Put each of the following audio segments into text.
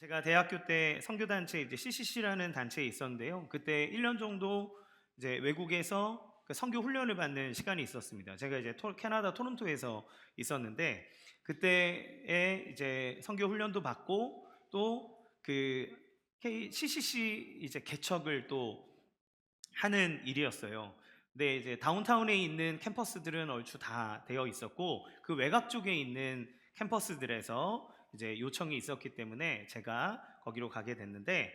제가 대학교 때 선교단체 이제 CCC라는 단체에 있었는데요. 그때 1년 정도 이제 외국에서 그 선교 훈련을 받는 시간이 있었습니다. 제가 이제 캐나다 토론토에서 있었는데 그때에 이제 선교 훈련도 받고 또 그 CCC 이제 개척을 또 하는 일이었어요. 근데 이제 다운타운에 있는 캠퍼스들은 얼추 다 되어 있었고 그 외곽 쪽에 있는 캠퍼스들에서 이제 요청이 있었기 때문에 제가 거기로 가게 됐는데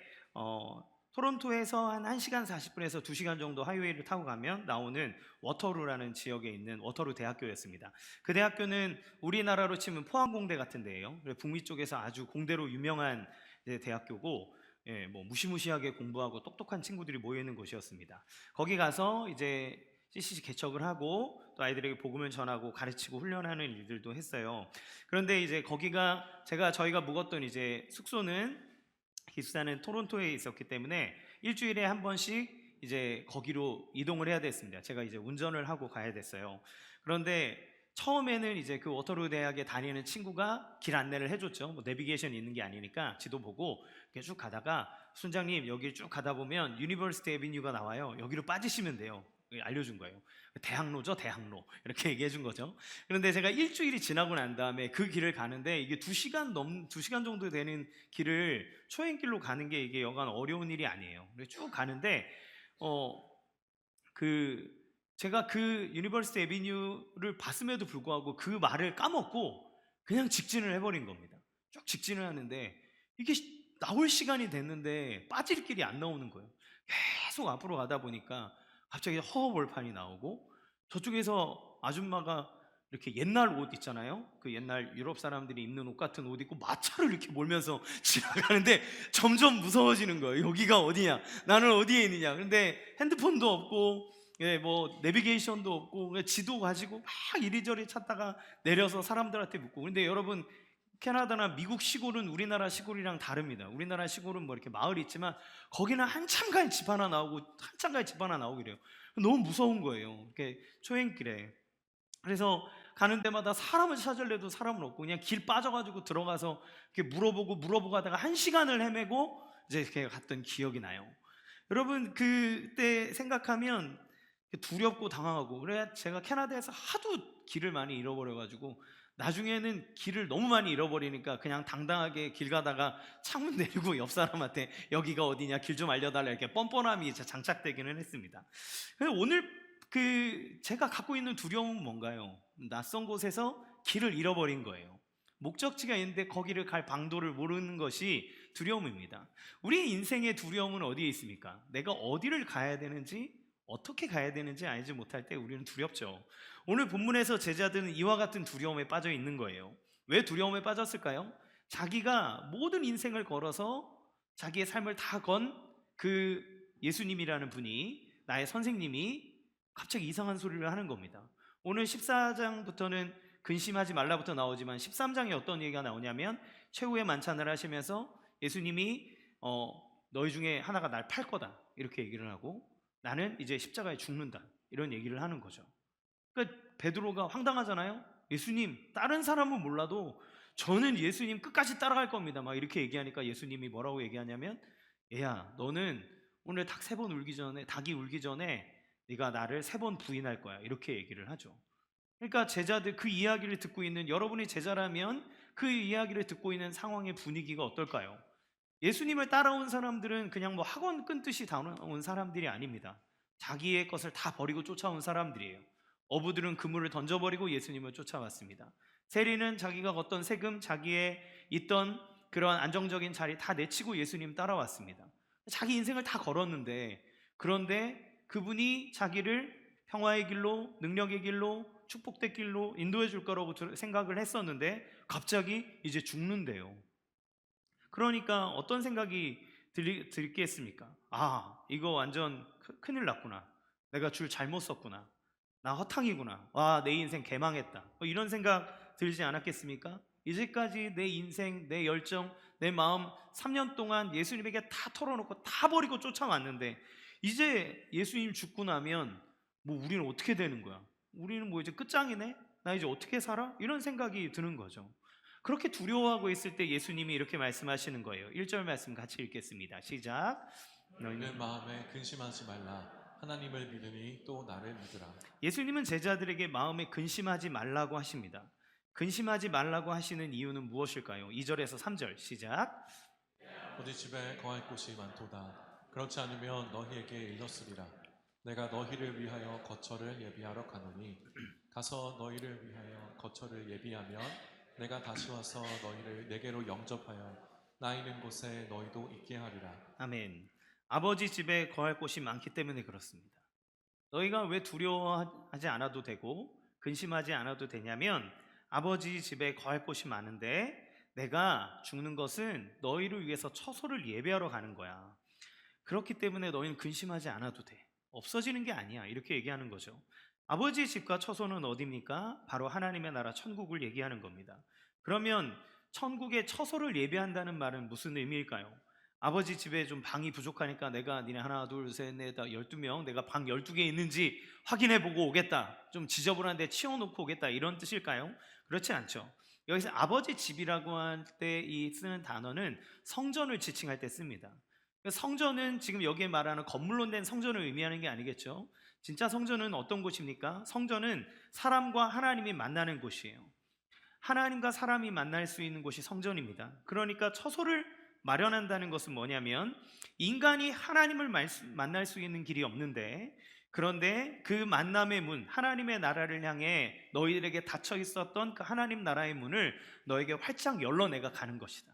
토론토에서 한 1시간 40분에서 2시간 정도 하이웨이를 타고 가면 나오는 워터루라는 지역에 있는 워터루 대학교였습니다. 그 대학교는 우리나라로 치면 포항공대 같은 데예요. 북미 쪽에서 아주 공대로 유명한 대학교고 뭐 무시무시하게 공부하고 똑똑한 친구들이 모여 있는 곳이었습니다. 거기 가서 이제 CCC 개척을 하고 또 아이들에게 복음을 전하고 가르치고 훈련하는 일들도 했어요. 그런데 이제 거기가 저희가 묵었던 이제 숙소는 기숙사는 토론토에 있었기 때문에 일주일에 한 번씩 이제 거기로 이동을 해야 됐습니다. 제가 이제 운전을 하고 가야 됐어요. 그런데 처음에는 이제 그 워터루 대학에 다니는 친구가 길 안내를 해줬죠. 뭐 내비게이션 있는 게 아니니까 지도 보고 이렇게 쭉 가다가 순장님 여기 쭉 가다 보면 유니버시티 애비뉴가 나와요. 여기로 빠지시면 돼요. 알려준 거예요. 대학로죠, 대학로. 이렇게 얘기해 준 거죠. 그런데 제가 일주일이 지나고 난 다음에 그 길을 가는데 이게 2시간 정도 되는 길을 초행길로 가는 게 이게 여간 어려운 일이 아니에요. 쭉 가는데 그 제가 그 유니버시티 애비뉴를 봤음에도 불구하고 그 말을 까먹고 그냥 직진을 해버린 겁니다. 쭉 직진을 하는데 이게 나올 시간이 됐는데 빠질 길이 안 나오는 거예요. 계속 앞으로 가다 보니까 갑자기 허허벌판이 나오고 저쪽에서 아줌마가 이렇게 옛날 옷 있잖아요. 그 옛날 유럽 사람들이 입는 옷 같은 옷 입고 마차를 이렇게 몰면서 지나가는데 점점 무서워지는 거예요. 여기가 어디냐? 나는 어디에 있느냐? 근데 핸드폰도 없고 뭐 내비게이션도 없고 지도 가지고 막 이리저리 찾다가 내려서 사람들한테 묻고. 근데 여러분 캐나다나 미국 시골은 우리나라 시골이랑 다릅니다. 우리나라 시골은 뭐 이렇게 마을이 있지만 거기는 한참 가야 집 하나 나오고 한참 가야 집 하나 나오고 이래요. 너무 무서운 거예요. 이렇게 초행길에. 그래서 가는 데마다 사람을 찾으려도 사람은 없고 그냥 길 빠져가지고 들어가서 이렇게 물어보고 하다가 1시간을 헤매고 이제 이렇게 갔던 기억이 나요. 여러분 그때 생각하면 두렵고 당황하고. 그래 제가 캐나다에서 하도 길을 많이 잃어버려가지고 나중에는 길을 너무 많이 잃어버리니까 그냥 당당하게 길 가다가 창문 내리고 옆 사람한테 여기가 어디냐 길 좀 알려달라 이렇게 뻔뻔함이 장착되기는 했습니다. 오늘 제가 갖고 있는 두려움은 뭔가요? 낯선 곳에서 길을 잃어버린 거예요. 목적지가 있는데 거기를 갈 방도를 모르는 것이 두려움입니다. 우리 인생의 두려움은 어디에 있습니까? 내가 어디를 가야 되는지 어떻게 가야 되는지 알지 못할 때 우리는 두렵죠. 오늘 본문에서 제자들은 이와 같은 두려움에 빠져 있는 거예요. 왜 두려움에 빠졌을까요? 자기가 모든 인생을 걸어서 자기의 삶을 다 건 그 예수님이라는 분이, 나의 선생님이 갑자기 이상한 소리를 하는 겁니다. 오늘 14장부터는 근심하지 말라부터 나오지만 13장에 어떤 얘기가 나오냐면 최후의 만찬을 하시면서 예수님이 너희 중에 하나가 날 팔 거다 이렇게 얘기를 하고 나는 이제 십자가에 죽는다 이런 얘기를 하는 거죠. 그러니까 베드로가 황당하잖아요. 예수님, 다른 사람은 몰라도 저는 예수님 끝까지 따라갈 겁니다 막 이렇게 얘기하니까 예수님이 뭐라고 얘기하냐면 얘야 너는 오늘 닭이 울기 전에 네가 나를 3번 부인할 거야 이렇게 얘기를 하죠. 그러니까 제자들 그 이야기를 듣고 있는 여러분이 제자라면 그 이야기를 듣고 있는 상황의 분위기가 어떨까요? 예수님을 따라온 사람들은 그냥 뭐 학원 끊듯이 다온 사람들이 아닙니다. 자기의 것을 다 버리고 쫓아온 사람들이에요. 어부들은 그물을 던져버리고 예수님을 쫓아왔습니다. 세리는 자기가 걷던 세금, 자기의 있던 그런 안정적인 자리 다 내치고 예수님 따라왔습니다. 자기 인생을 다 걸었는데, 그런데 그분이 자기를 평화의 길로, 능력의 길로, 축복의 길로 인도해 줄 거라고 생각을 했었는데 갑자기 이제 죽는데요. 그러니까 어떤 생각이 들겠습니까? 아, 이거 완전 큰일 났구나. 내가 줄 잘못 썼구나. 나 허탕이구나. 와, 내 인생 개망했다. 이런 생각 들지 않았겠습니까? 이제까지 내 인생, 내 열정, 내 마음 3년 동안 예수님에게 다 털어놓고 다 버리고 쫓아왔는데 이제 예수님 죽고 나면 뭐 우리는 어떻게 되는 거야? 우리는 뭐 이제 끝장이네? 나 이제 어떻게 살아? 이런 생각이 드는 거죠. 그렇게 두려워하고 있을 때 예수님이 이렇게 말씀하시는 거예요. 1절 말씀 같이 읽겠습니다. 시작. 너희는 마음에 근심하지 말라. 하나님을 믿으니 또 나를 믿으라. 예수님은 제자들에게 마음에 근심하지 말라고 하십니다. 근심하지 말라고 하시는 이유는 무엇일까요? 2절에서 3절 시작. 어디 집에 거할 곳이 많도다. 그렇지 않으면 너희에게 일렀으리라. 내가 너희를 위하여 거처를 예비하러 가노니 가서 너희를 위하여 거처를 예비하면 내가 다시 와서 너희를 내게로 영접하여 나 있는 곳에 너희도 있게 하리라. 아멘. 아버지 집에 거할 곳이 많기 때문에 그렇습니다. 너희가 왜 두려워하지 않아도 되고 근심하지 않아도 되냐면 아버지 집에 거할 곳이 많은데 내가 죽는 것은 너희를 위해서 처소를 예배하러 가는 거야. 그렇기 때문에 너희는 근심하지 않아도 돼. 없어지는 게 아니야. 이렇게 얘기하는 거죠. 아버지의 집과 처소는 어디입니까? 바로 하나님의 나라 천국을 얘기하는 겁니다. 그러면 천국의 처소를 예배한다는 말은 무슨 의미일까요? 아버지 집에 좀 방이 부족하니까 내가 니네 하나 둘셋넷 12명 내가 방 12개 있는지 확인해 보고 오겠다. 좀 지저분한데 치워놓고 오겠다. 이런 뜻일까요? 그렇지 않죠. 여기서 아버지 집이라고 할 때 이 쓰는 단어는 성전을 지칭할 때 씁니다. 성전은 지금 여기에 말하는 건물로 된 성전을 의미하는 게 아니겠죠. 진짜 성전은 어떤 곳입니까? 성전은 사람과 하나님이 만나는 곳이에요. 하나님과 사람이 만날 수 있는 곳이 성전입니다. 그러니까 처소를 마련한다는 것은 뭐냐면 인간이 하나님을 만날 수 있는 길이 없는데 그런데 그 만남의 문, 하나님의 나라를 향해 너희들에게 닫혀 있었던 그 하나님 나라의 문을 너에게 활짝 열러 내가 가는 것이다.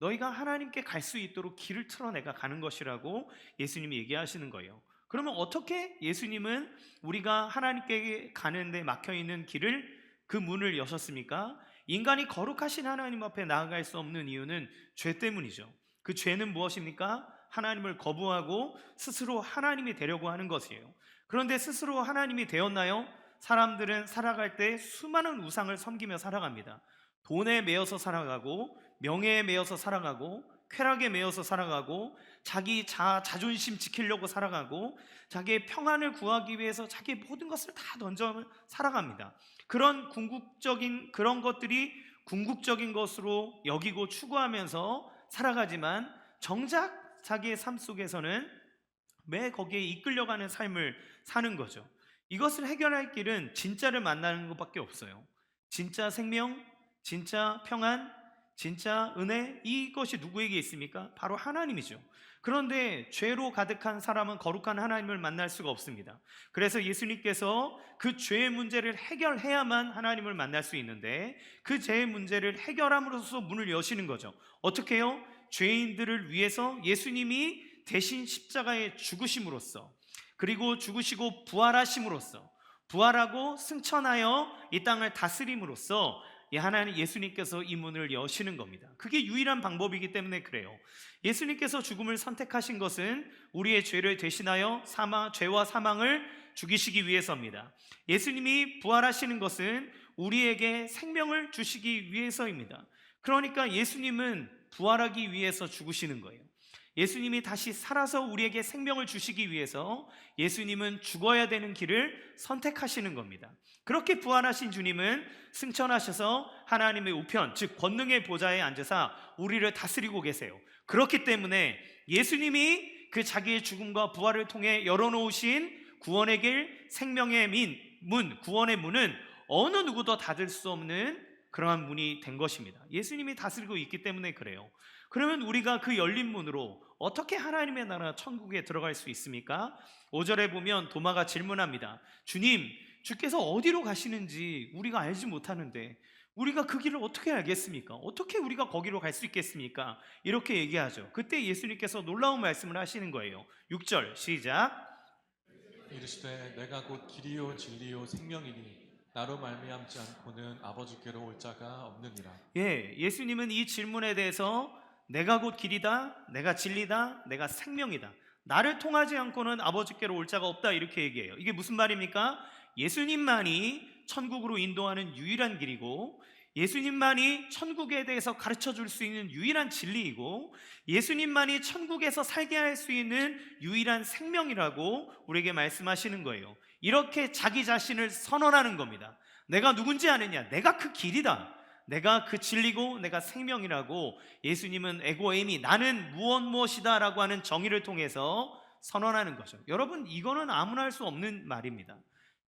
너희가 하나님께 갈 수 있도록 길을 틀어 내가 가는 것이라고 예수님이 얘기하시는 거예요. 그러면 어떻게 예수님은 우리가 하나님께 가는데 막혀있는 길을 그 문을 여셨습니까? 인간이 거룩하신 하나님 앞에 나아갈 수 없는 이유는 죄 때문이죠. 그 죄는 무엇입니까? 하나님을 거부하고 스스로 하나님이 되려고 하는 것이에요. 그런데 스스로 하나님이 되었나요? 사람들은 살아갈 때 수많은 우상을 섬기며 살아갑니다. 돈에 매여서 살아가고 명예에 매여서 살아가고 쾌락에 매여서 살아가고 자기 자존심 지키려고 살아가고 자기의 평안을 구하기 위해서 자기의 모든 것을 다 던져 살아갑니다. 그런 것들이 궁극적인 것으로 여기고 추구하면서 살아가지만 정작 자기의 삶 속에서는 매 거기에 이끌려가는 삶을 사는 거죠. 이것을 해결할 길은 진짜를 만나는 것밖에 없어요. 진짜 생명, 진짜 평안, 진짜 은혜, 이것이 누구에게 있습니까? 바로 하나님이죠. 그런데 죄로 가득한 사람은 거룩한 하나님을 만날 수가 없습니다. 그래서 예수님께서 그 죄의 문제를 해결해야만 하나님을 만날 수 있는데 그 죄의 문제를 해결함으로써 문을 여시는 거죠. 어떻게 해요? 죄인들을 위해서 예수님이 대신 십자가에 죽으심으로써 그리고 죽으시고 부활하심으로써 부활하고 승천하여 이 땅을 다스림으로써 하나님 예수님께서 이 문을 여시는 겁니다. 그게 유일한 방법이기 때문에 그래요. 예수님께서 죽음을 선택하신 것은 우리의 죄를 대신하여 죄와 사망을 죽이시기 위해서입니다. 예수님이 부활하시는 것은 우리에게 생명을 주시기 위해서입니다. 그러니까 예수님은 부활하기 위해서 죽으시는 거예요. 예수님이 다시 살아서 우리에게 생명을 주시기 위해서 예수님은 죽어야 되는 길을 선택하시는 겁니다. 그렇게 부활하신 주님은 승천하셔서 하나님의 우편, 즉 권능의 보좌에 앉으사 우리를 다스리고 계세요. 그렇기 때문에 예수님이 그 자기의 죽음과 부활을 통해 열어놓으신 구원의 길, 생명의 문, 구원의 문은 어느 누구도 닫을 수 없는 그러한 문이 된 것입니다. 예수님이 다스리고 있기 때문에 그래요. 그러면 우리가 그 열린 문으로 어떻게 하나님의 나라 천국에 들어갈 수 있습니까? 5절에 보면 도마가 질문합니다. 주님, 주께서 어디로 가시는지 우리가 알지 못하는데 우리가 그 길을 어떻게 알겠습니까? 어떻게 우리가 거기로 갈 수 있겠습니까? 이렇게 얘기하죠. 그때 예수님께서 놀라운 말씀을 하시는 거예요. 6절 시작. 이르시되 내가 곧 길이요 진리요 생명이니 나로 말미암지 않고는 아버지께로 올 자가 없느니라. 예수님은 이 질문에 대해서 내가 곧 길이다, 내가 진리다, 내가 생명이다, 나를 통하지 않고는 아버지께로 올 자가 없다, 이렇게 얘기해요. 이게 무슨 말입니까? 예수님만이 천국으로 인도하는 유일한 길이고 예수님만이 천국에 대해서 가르쳐 줄 수 있는 유일한 진리이고 예수님만이 천국에서 살게 할 수 있는 유일한 생명이라고 우리에게 말씀하시는 거예요. 이렇게 자기 자신을 선언하는 겁니다. 내가 누군지 아느냐? 내가 그 길이다. 내가 그 진리고 내가 생명이라고 예수님은 에고에이미, 나는 무엇이다 라고 하는 정의를 통해서 선언하는 거죠. 여러분, 이거는 아무나 할 수 없는 말입니다.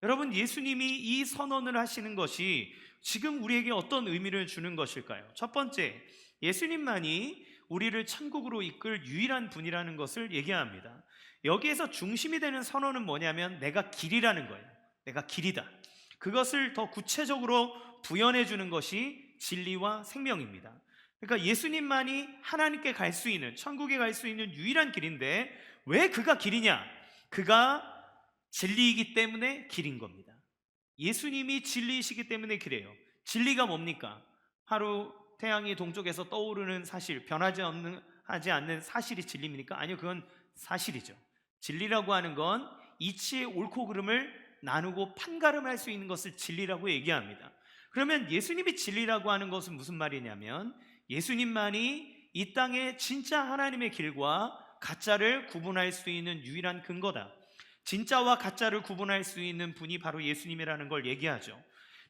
여러분, 예수님이 이 선언을 하시는 것이 지금 우리에게 어떤 의미를 주는 것일까요? 첫 번째, 예수님만이 우리를 천국으로 이끌 유일한 분이라는 것을 얘기합니다. 여기에서 중심이 되는 선언은 뭐냐면 내가 길이라는 거예요. 내가 길이다. 그것을 더 구체적으로 부연해 주는 것이 진리와 생명입니다. 그러니까 예수님만이 하나님께 갈 수 있는, 천국에 갈 수 있는 유일한 길인데 왜 그가 길이냐? 그가 진리이기 때문에 길인 겁니다. 예수님이 진리이시기 때문에 길이에요. 진리가 뭡니까? 하루 태양이 동쪽에서 떠오르는 사실, 하지 않는 사실이 진리입니까? 아니요, 그건 사실이죠. 진리라고 하는 건 이치의 옳고 그름을 나누고 판가름할 수 있는 것을 진리라고 얘기합니다. 그러면 예수님이 진리라고 하는 것은 무슨 말이냐면 예수님만이 이 땅의 진짜 하나님의 길과 가짜를 구분할 수 있는 유일한 근거다. 진짜와 가짜를 구분할 수 있는 분이 바로 예수님이라는 걸 얘기하죠.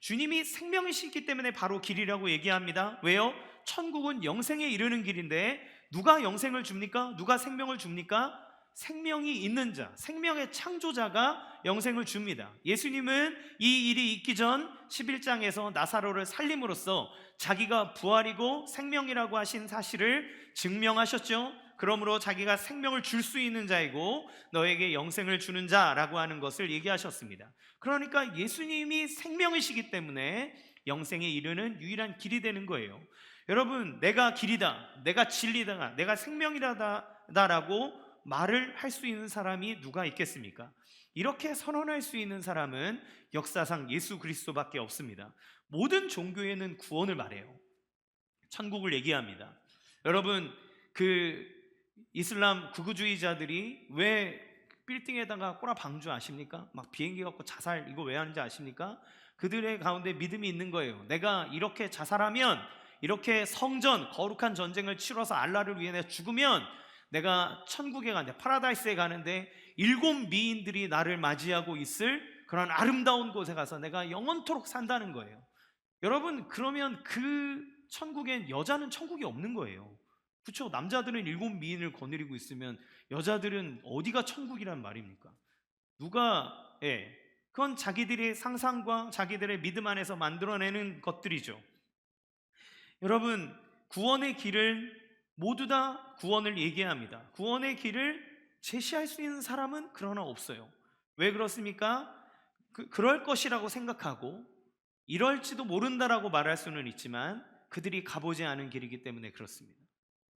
주님이 생명이시기 때문에 바로 길이라고 얘기합니다. 왜요? 천국은 영생에 이르는 길인데 누가 영생을 줍니까? 누가 생명을 줍니까? 생명이 있는 자, 생명의 창조자가 영생을 줍니다. 예수님은 이 일이 있기 전 11장에서 나사로를 살림으로써 자기가 부활이고 생명이라고 하신 사실을 증명하셨죠. 그러므로 자기가 생명을 줄 수 있는 자이고 너에게 영생을 주는 자라고 하는 것을 얘기하셨습니다. 그러니까 예수님이 생명이시기 때문에 영생에 이르는 유일한 길이 되는 거예요. 여러분, 내가 길이다, 내가 진리다, 내가 생명이라고 말을 할 수 있는 사람이 누가 있겠습니까? 이렇게 선언할 수 있는 사람은 역사상 예수 그리스도밖에 없습니다. 모든 종교에는 구원을 말해요. 천국을 얘기합니다. 여러분, 그 이슬람 극우주의자들이 왜 빌딩에다가 꼬라 방주 아십니까? 막 비행기 갖고 자살 이거 왜 하는지 아십니까? 그들의 가운데 믿음이 있는 거예요. 내가 이렇게 자살하면, 이렇게 성전 거룩한 전쟁을 치러서 알라를 위해 내가 죽으면 내가 천국에 가는데, 파라다이스에 가는데 7 미인들이 나를 맞이하고 있을 그런 아름다운 곳에 가서 내가 영원토록 산다는 거예요. 여러분, 그러면 그 천국엔 여자는 천국이 없는 거예요. 그렇죠? 남자들은 7 미인을 거느리고 있으면 여자들은 어디가 천국이란 말입니까? 그건 자기들의 상상과 자기들의 믿음 안에서 만들어내는 것들이죠. 여러분, 구원의 길을 모두 다 구원을 얘기합니다. 구원의 길을 제시할 수 있는 사람은 그러나 없어요. 왜 그렇습니까? 그럴 것이라고 생각하고 이럴지도 모른다라고 말할 수는 있지만 그들이 가보지 않은 길이기 때문에 그렇습니다.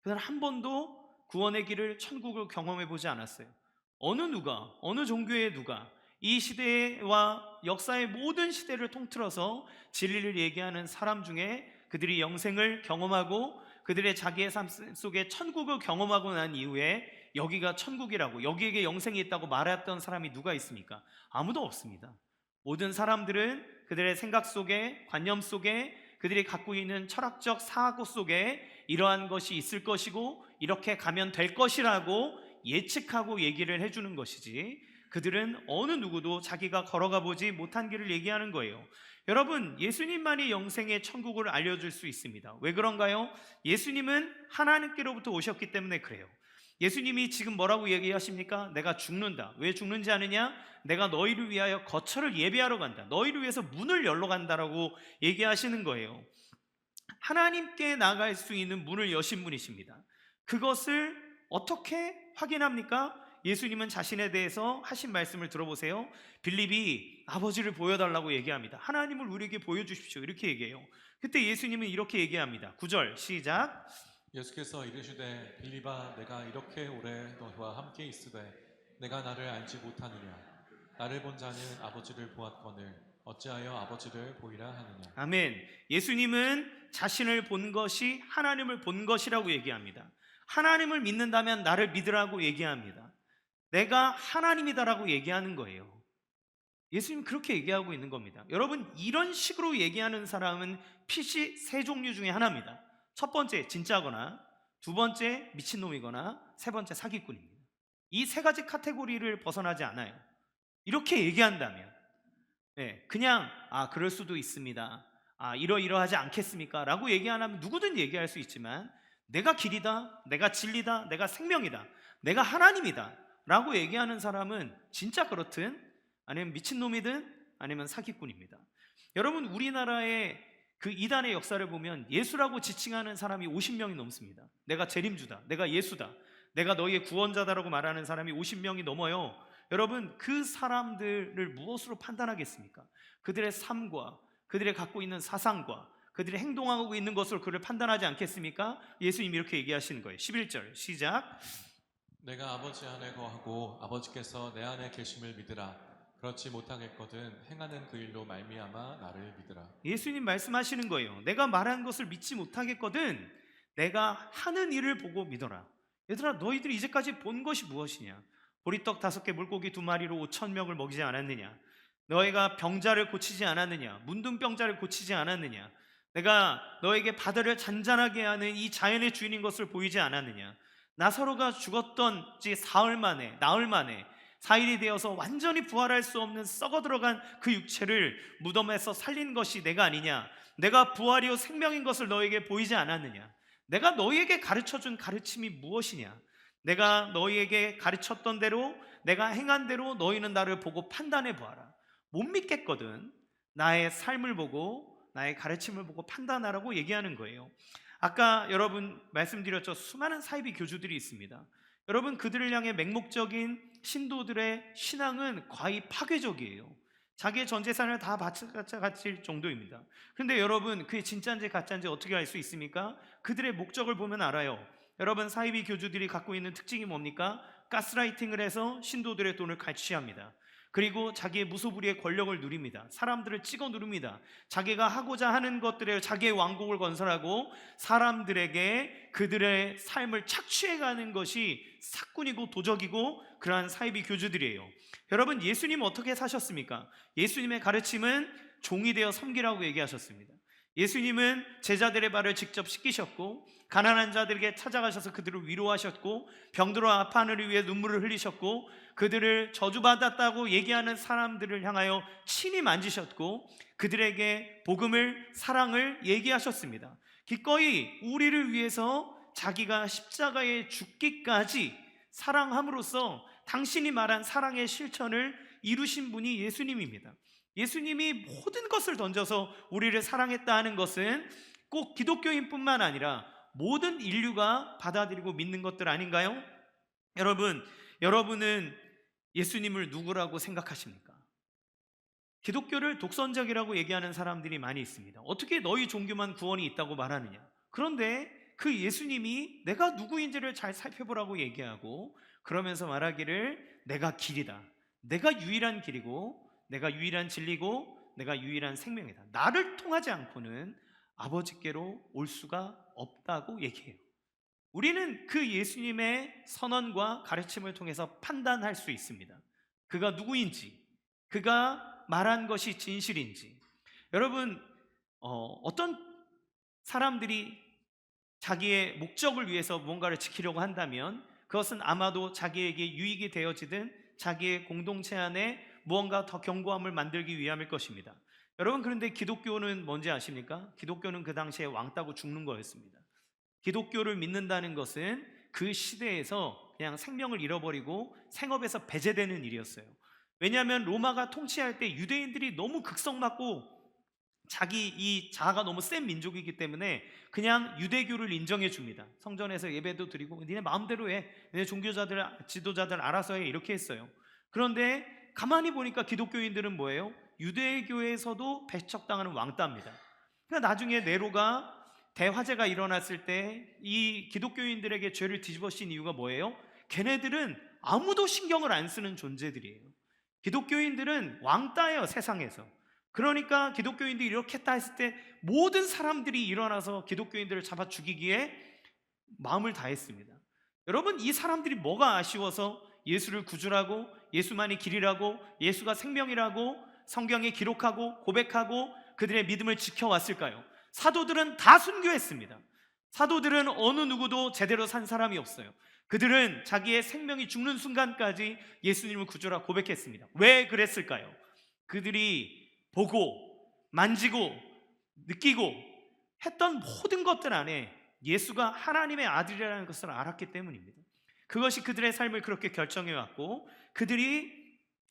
그들은 한 번도 구원의 길을, 천국을 경험해 보지 않았어요. 어느 종교의 누가 이 시대와 역사의 모든 시대를 통틀어서 진리를 얘기하는 사람 중에 그들이 영생을 경험하고 그들의 자기의 삶 속에 천국을 경험하고 난 이후에 여기가 천국이라고, 여기에게 영생이 있다고 말했던 사람이 누가 있습니까? 아무도 없습니다. 모든 사람들은 그들의 생각 속에, 관념 속에, 그들이 갖고 있는 철학적 사고 속에 이러한 것이 있을 것이고 이렇게 가면 될 것이라고 예측하고 얘기를 해주는 것이지, 그들은 어느 누구도 자기가 걸어가 보지 못한 길을 얘기하는 거예요. 여러분, 예수님만이 영생의 천국을 알려줄 수 있습니다. 왜 그런가요? 예수님은 하나님께로부터 오셨기 때문에 그래요. 예수님이 지금 뭐라고 얘기하십니까? 내가 죽는다. 왜 죽는지 아느냐? 내가 너희를 위하여 거처를 예비하러 간다. 너희를 위해서 문을 열러 간다라고 얘기하시는 거예요. 하나님께 나갈 수 있는 문을 여신 분이십니다. 그것을 어떻게 확인합니까? 예수님은 자신에 대해서 하신 말씀을 들어보세요. 빌립이 아버지를 보여달라고 얘기합니다. 하나님을 우리에게 보여주십시오, 이렇게 얘기해요. 그때 예수님은 이렇게 얘기합니다. 9절 시작. 예수께서 이르시되 빌립아, 내가 이렇게 오래 너희와 함께 있으되 내가 나를 알지 못하느냐? 나를 본 자는 아버지를 보았거늘 어찌하여 아버지를 보이라 하느냐? 아멘. 예수님은 자신을 본 것이 하나님을 본 것이라고 얘기합니다. 하나님을 믿는다면 나를 믿으라고 얘기합니다. 내가 하나님이다라고 얘기하는 거예요. 예수님 그렇게 얘기하고 있는 겁니다. 여러분, 이런 식으로 얘기하는 사람은 PC 3종류 중에 하나입니다. 첫 번째 진짜거나, 두 번째 미친놈이거나, 세 번째 사기꾼입니다. 이 3가지 카테고리를 벗어나지 않아요. 이렇게 얘기한다면 그냥 그럴 수도 있습니다, 이러이러하지 않겠습니까? 라고 얘기 안 하면 누구든 얘기할 수 있지만 내가 길이다, 내가 진리다, 내가 생명이다, 내가 하나님이다 라고 얘기하는 사람은 진짜 그렇든 아니면 미친놈이든 아니면 사기꾼입니다. 여러분, 우리나라의 그 이단의 역사를 보면 예수라고 지칭하는 사람이 50명이 넘습니다. 내가 재림주다, 내가 예수다, 내가 너희의 구원자다라고 말하는 사람이 50명이 넘어요. 여러분, 그 사람들을 무엇으로 판단하겠습니까? 그들의 삶과 그들의 갖고 있는 사상과 그들이 행동하고 있는 것으로 그를 판단하지 않겠습니까? 예수님이 이렇게 얘기하시는 거예요. 11절 시작. 내가 아버지 안에 거하고 아버지께서 내 안에 계심을 믿으라. 그렇지 못하겠거든 행하는 그 일로 말미암아 나를 믿으라. 예수님 말씀하시는 거예요. 내가 말한 것을 믿지 못하겠거든 내가 하는 일을 보고 믿어라. 얘들아, 너희들이 이제까지 본 것이 무엇이냐? 보리떡 5개 물고기 2마리로 5,000명을 먹이지 않았느냐? 너희가 병자를 고치지 않았느냐? 문둥병자를 고치지 않았느냐? 내가 너에게 바다를 잔잔하게 하는 이 자연의 주인인 것을 보이지 않았느냐? 나사로가 죽었던 지 나흘 만에 4일이 되어서 완전히 부활할 수 없는 썩어 들어간 그 육체를 무덤에서 살린 것이 내가 아니냐? 내가 부활이요 생명인 것을 너에게 보이지 않았느냐? 내가 너희에게 가르쳐준 가르침이 무엇이냐? 내가 너희에게 가르쳤던 대로 내가 행한 대로 너희는 나를 보고 판단해 보아라. 못 믿겠거든 나의 삶을 보고 나의 가르침을 보고 판단하라고 얘기하는 거예요. 아까 여러분 말씀드렸죠. 수많은 사이비 교주들이 있습니다. 여러분, 그들을 향해 맹목적인 신도들의 신앙은 거의 파괴적이에요. 자기의 전 재산을 다 바칠 정도입니다. 그런데 여러분, 그게 진짜인지 가짜인지 어떻게 알 수 있습니까? 그들의 목적을 보면 알아요. 여러분, 사이비 교주들이 갖고 있는 특징이 뭡니까? 가스라이팅을 해서 신도들의 돈을 갈취합니다. 그리고 자기의 무소불위의 권력을 누립니다. 사람들을 찍어 누릅니다. 자기가 하고자 하는 것들에 자기의 왕국을 건설하고 사람들에게 그들의 삶을 착취해가는 것이 사꾼이고 도적이고 그러한 사이비 교주들이에요. 여러분, 예수님 어떻게 사셨습니까? 예수님의 가르침은 종이 되어 섬기라고 얘기하셨습니다. 예수님은 제자들의 발을 직접 씻기셨고 가난한 자들에게 찾아가셔서 그들을 위로하셨고 병들어 아파하는 위해 눈물을 흘리셨고 그들을 저주받았다고 얘기하는 사람들을 향하여 친히 만지셨고 그들에게 복음을, 사랑을 얘기하셨습니다. 기꺼이 우리를 위해서 자기가 십자가에 죽기까지 사랑함으로써 당신이 말한 사랑의 실천을 이루신 분이 예수님입니다. 예수님이 모든 것을 던져서 우리를 사랑했다 하는 것은 꼭 기독교인뿐만 아니라 모든 인류가 받아들이고 믿는 것들 아닌가요? 여러분은 예수님을 누구라고 생각하십니까? 기독교를 독선적이라고 얘기하는 사람들이 많이 있습니다. 어떻게 너희 종교만 구원이 있다고 말하느냐? 그런데 그 예수님이 내가 누구인지를 잘 살펴보라고 얘기하고 그러면서 말하기를 내가 길이다, 내가 유일한 길이고 내가 유일한 진리고 내가 유일한 생명이다, 나를 통하지 않고는 아버지께로 올 수가 없다고 얘기해요. 우리는 그 예수님의 선언과 가르침을 통해서 판단할 수 있습니다. 그가 누구인지, 그가 말한 것이 진실인지. 여러분, 어떤 사람들이 자기의 목적을 위해서 무언가를 지키려고 한다면 그것은 아마도 자기에게 유익이 되어지든 자기의 공동체 안에 무언가 더 견고함을 만들기 위함일 것입니다. 여러분, 그런데 기독교는 뭔지 아십니까? 기독교는 그 당시에 왕따고 죽는 거였습니다. 기독교를 믿는다는 것은 그 시대에서 그냥 생명을 잃어버리고 생업에서 배제되는 일이었어요. 왜냐하면 로마가 통치할 때 유대인들이 너무 극성맞고 자기 이 자아가 너무 센 민족이기 때문에 그냥 유대교를 인정해 줍니다. 성전에서 예배도 드리고 니네 마음대로 해, 니네 종교자들, 지도자들 알아서 해, 이렇게 했어요. 그런데 가만히 보니까 기독교인들은 뭐예요? 유대교에서도 배척당하는 왕따입니다. 그러니까 나중에 네로가 대화재가 일어났을 때 이 기독교인들에게 죄를 뒤집어 씌운 이유가 뭐예요? 걔네들은 아무도 신경을 안 쓰는 존재들이에요. 기독교인들은 왕따예요, 세상에서. 그러니까 기독교인들이 이렇게 했다 했을 때 모든 사람들이 일어나서 기독교인들을 잡아 죽이기에 마음을 다했습니다. 여러분, 이 사람들이 뭐가 아쉬워서 예수를 구주라고, 예수만이 길이라고, 예수가 생명이라고 성경에 기록하고 고백하고 그들의 믿음을 지켜왔을까요? 사도들은 다 순교했습니다. 사도들은 어느 누구도 제대로 산 사람이 없어요. 그들은 자기의 생명이 죽는 순간까지 예수님을 구주라 고백했습니다. 왜 그랬을까요? 그들이 보고 만지고 느끼고 했던 모든 것들 안에 예수가 하나님의 아들이라는 것을 알았기 때문입니다. 그것이 그들의 삶을 그렇게 결정해 왔고 그들이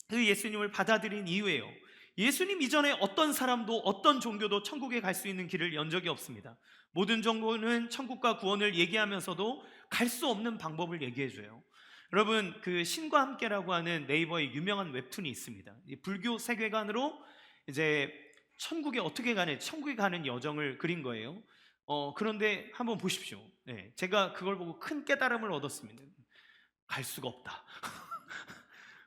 그 예수님을 받아들인 이유예요. 예수님 이전에 어떤 사람도 어떤 종교도 천국에 갈 수 있는 길을 연 적이 없습니다. 모든 종교는 천국과 구원을 얘기하면서도 갈 수 없는 방법을 얘기해 줘요. 여러분, 그 신과 함께라고 하는 네이버에 유명한 웹툰이 있습니다. 이 불교 세계관으로 이제 천국에 어떻게 가는, 천국에 가는 여정을 그린 거예요. 그런데 한번 보십시오. 네, 제가 그걸 보고 큰 깨달음을 얻었습니다. 갈 수가 없다.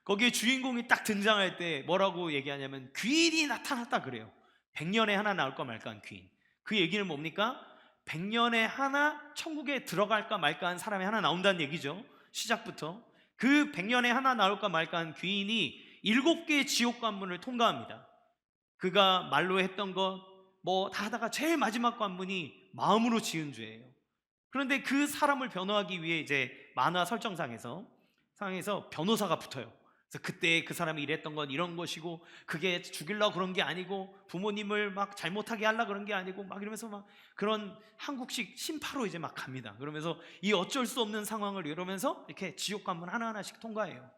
거기에 주인공이 딱 등장할 때 뭐라고 얘기하냐면 귀인이 나타났다 그래요. 100년에 하나 나올까 말까 한 귀인. 그 얘기는 뭡니까? 100년에 하나 천국에 들어갈까 말까 한 사람이 하나 나온다는 얘기죠. 시작부터. 그 100년에 하나 나올까 말까 한 귀인이 7개의 지옥 관문을 통과합니다. 그가 말로 했던 것 뭐 다 하다가 제일 마지막 관문이 마음으로 지은 죄예요. 그런데 그 사람을 변호하기 위해 이제 만화 설정상에서 변호사가 붙어요. 그래서 그때 그 사람이 이랬던 건 이런 것이고 그게 죽이려고 그런 게 아니고 부모님을 막 잘못하게 하려고 그런 게 아니고 막 이러면서 막 그런 한국식 심파로 이제 막 갑니다. 그러면서 이 어쩔 수 없는 상황을 이러면서 이렇게 지옥 관문 하나하나씩 통과해요.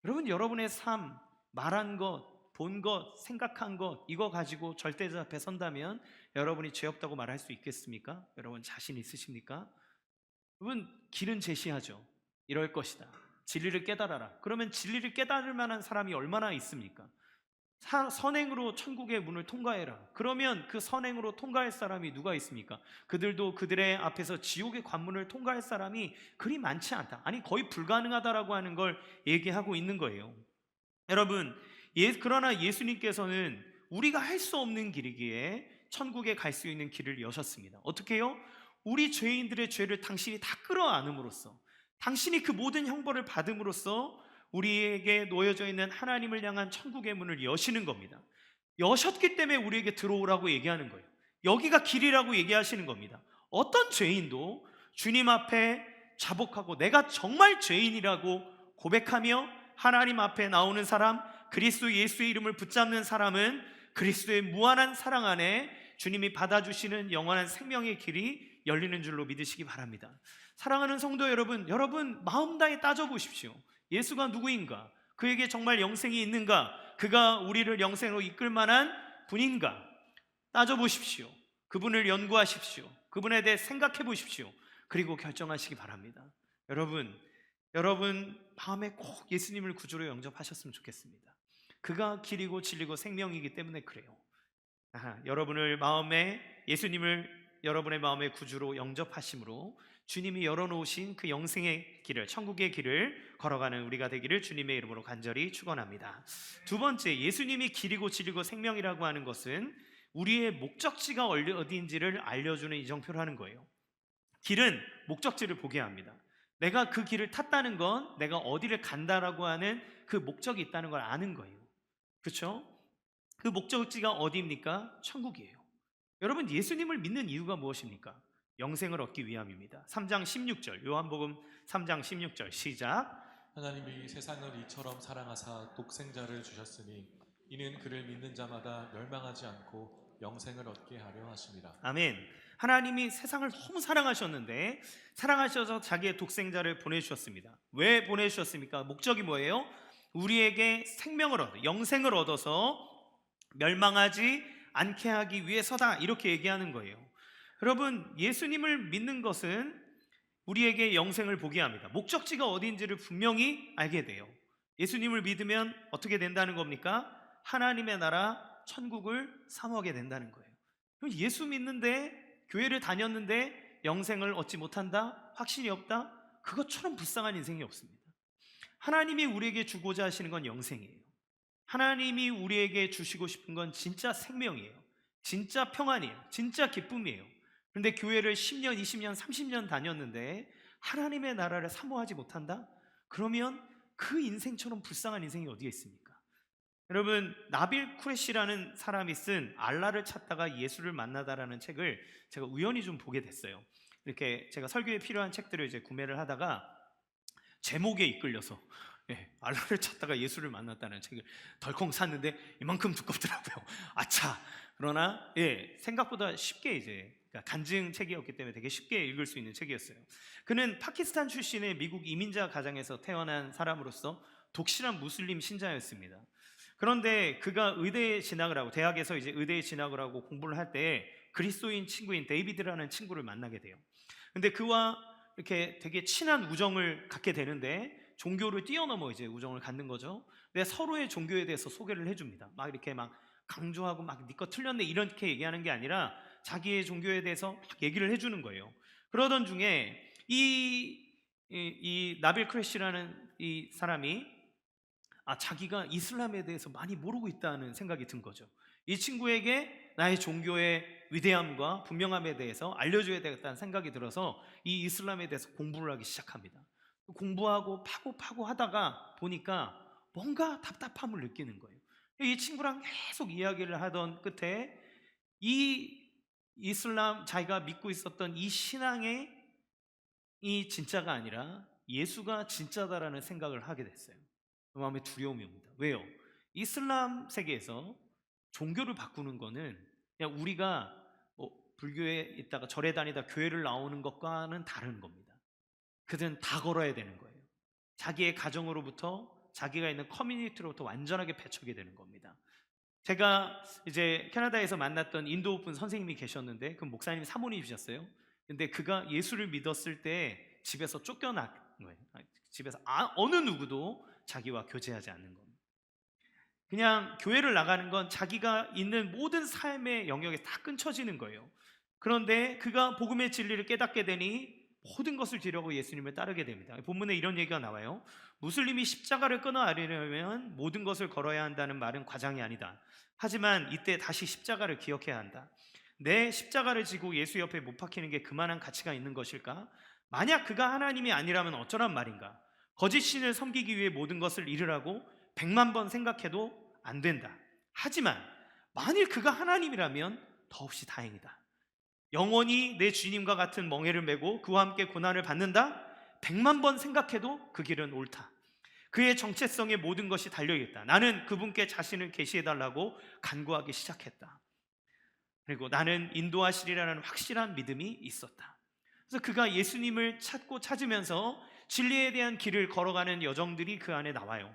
여러분, 여러분의 삶, 말한 것, 본 것, 생각한 것 이거 가지고 절대자 앞에 선다면 여러분이 죄 없다고 말할 수 있겠습니까? 여러분 자신 있으십니까? 여러분 길은 제시하죠. 이럴 것이다. 진리를 깨달아라. 그러면 진리를 깨달을 만한 사람이 얼마나 있습니까? 선행으로 천국의 문을 통과해라. 그러면 그 선행으로 통과할 사람이 누가 있습니까? 그들도 그들의 앞에서 지옥의 관문을 통과할 사람이 그리 많지 않다. 아니 거의 불가능하다라고 하는 걸 얘기하고 있는 거예요. 여러분, 그러나 예수님께서는 우리가 할 수 없는 길이기에 천국에 갈 수 있는 길을 여셨습니다. 어떻게 해요? 우리 죄인들의 죄를 당신이 다 끌어안음으로써, 당신이 그 모든 형벌을 받음으로써 우리에게 놓여져 있는 하나님을 향한 천국의 문을 여시는 겁니다. 여셨기 때문에 우리에게 들어오라고 얘기하는 거예요. 여기가 길이라고 얘기하시는 겁니다. 어떤 죄인도 주님 앞에 자복하고 내가 정말 죄인이라고 고백하며 하나님 앞에 나오는 사람, 그리스도 예수의 이름을 붙잡는 사람은 그리스도의 무한한 사랑 안에 주님이 받아주시는 영원한 생명의 길이 열리는 줄로 믿으시기 바랍니다. 사랑하는 성도 여러분, 여러분 마음 다해 따져보십시오. 예수가 누구인가? 그에게 정말 영생이 있는가? 그가 우리를 영생으로 이끌 만한 분인가? 따져보십시오. 그분을 연구하십시오. 그분에 대해 생각해 보십시오. 그리고 결정하시기 바랍니다. 여러분 마음에 꼭 예수님을 구주로 영접하셨으면 좋겠습니다. 그가 길이고 진리고 생명이기 때문에 그래요. 여러분을 마음에 예수님을 여러분의 마음의 구주로 영접하심으로 주님이 열어놓으신 그 영생의 길을, 천국의 길을 걸어가는 우리가 되기를 주님의 이름으로 간절히 축원합니다. 두 번째, 예수님이 길이고 진리고 생명이라고 하는 것은 우리의 목적지가 어디인지를 알려주는 이정표를 하는 거예요. 길은 목적지를 보게 합니다. 내가 그 길을 탔다는 건 내가 어디를 간다라고 하는 그 목적이 있다는 걸 아는 거예요. 그렇죠? 그 목적지가 어디입니까? 천국이에요. 여러분, 예수님을 믿는 이유가 무엇입니까? 영생을 얻기 위함입니다. 3장 16절, 요한복음 3장 16절 시작. 하나님이 세상을 이처럼 사랑하사 독생자를 주셨으니 이는 그를 믿는 자마다 멸망하지 않고 영생을 얻게 하려 하심이라. 아멘. 하나님이 세상을 너무 사랑하셨는데 사랑하셔서 자기의 독생자를 보내주셨습니다. 왜 보내주셨습니까? 목적이 뭐예요? 우리에게 생명을 얻어, 영생을 얻어서 멸망하지 않게 하기 위해서다, 이렇게 얘기하는 거예요. 여러분, 예수님을 믿는 것은 우리에게 영생을 보게 합니다. 목적지가 어디인지를 분명히 알게 돼요. 예수님을 믿으면 어떻게 된다는 겁니까? 하나님의 나라 천국을 사모하게 된다는 거예요. 예수 믿는데, 교회를 다녔는데 영생을 얻지 못한다? 확신이 없다? 그것처럼 불쌍한 인생이 없습니다. 하나님이 우리에게 주고자 하시는 건 영생이에요. 하나님이 우리에게 주시고 싶은 건 진짜 생명이에요. 진짜 평안이에요. 진짜 기쁨이에요. 그런데 교회를 10년, 20년, 30년 다녔는데 하나님의 나라를 사모하지 못한다? 그러면 그 인생처럼 불쌍한 인생이 어디에 있습니까? 여러분, 나빌 쿠레시라는 사람이 쓴 알라를 찾다가 예수를 만나다라는 책을 제가 우연히 좀 보게 됐어요. 이렇게 제가 설교에 필요한 책들을 이제 구매를 하다가 제목에 이끌려서 예, 알라를 찾다가 예수를 만났다는 책을 덜컹 샀는데 이만큼 두껍더라고요. 아차. 그러나 생각보다 쉽게 그러니까 간증 책이었기 때문에 되게 쉽게 읽을 수 있는 책이었어요. 그는 파키스탄 출신의 미국 이민자 가정에서 태어난 사람으로서 독실한 무슬림 신자였습니다. 그런데 그가 의대에 진학을 하고 대학에서 의대에 진학을 하고 공부를 할 때 그리스도인 친구인 데이비드라는 친구를 만나게 돼요. 근데 그와 이렇게 되게 친한 우정을 갖게 되는데 종교를 뛰어넘어 우정을 갖는 거죠. 근데 서로의 종교에 대해서 소개를 해줍니다. 막 이렇게 막 강조하고 막 네 거 틀렸네 이렇게 얘기하는 게 아니라 자기의 종교에 대해서 막 얘기를 해주는 거예요. 그러던 중에 이 나빌 크래시라는 이 사람이 자기가 이슬람에 대해서 많이 모르고 있다는 생각이 든 거죠. 이 친구에게 나의 종교의 위대함과 분명함에 대해서 알려줘야 되겠다는 생각이 들어서 이 이슬람에 대해서 공부를 하기 시작합니다. 공부하고 파고 하다가 보니까 뭔가 답답함을 느끼는 거예요. 이 친구랑 계속 이야기를 하던 끝에 이 이슬람 자기가 믿고 있었던 이 신앙이 진짜가 아니라 예수가 진짜다라는 생각을 하게 됐어요. 그 마음에 두려움이 옵니다. 왜요? 이슬람 세계에서 종교를 바꾸는 거는 그냥 우리가 불교에 있다가 절에 다니다 교회를 나오는 것과는 다른 겁니다. 그들은 다 걸어야 되는 거예요. 자기의 가정으로부터 자기가 있는 커뮤니티로부터 완전하게 배척이 되는 겁니다. 제가 캐나다에서 만났던 인도 분 선생님이 계셨는데 그 목사님 사모님이셨어요. 근데 그가 예수를 믿었을 때 집에서 쫓겨난 거예요. 집에서 어느 누구도 자기와 교제하지 않는 겁니다. 그냥 교회를 나가는 건 자기가 있는 모든 삶의 영역에 다 끊쳐지는 거예요. 그런데 그가 복음의 진리를 깨닫게 되니 모든 것을 뒤려고 예수님을 따르게 됩니다. 본문에 이런 얘기가 나와요. 무슬림이 십자가를 끊어 아리려면 모든 것을 걸어야 한다는 말은 과장이 아니다. 하지만 이때 다시 십자가를 기억해야 한다. 내 십자가를 지고 예수 옆에 못 박히는 게 그만한 가치가 있는 것일까? 만약 그가 하나님이 아니라면 어쩌란 말인가? 거짓 신을 섬기기 위해 모든 것을 잃으라고 100만 번 생각해도 안 된다. 하지만 만일 그가 하나님이라면 더없이 다행이다. 영원히 내 주님과 같은 멍에를 메고 그와 함께 고난을 받는다? 100만 번 생각해도 그 길은 옳다. 그의 정체성에 모든 것이 달려있다. 나는 그분께 자신을 계시해달라고 간구하기 시작했다. 그리고 나는 인도하시리라는 확실한 믿음이 있었다. 그래서 그가 예수님을 찾으면서 진리에 대한 길을 걸어가는 여정들이 그 안에 나와요.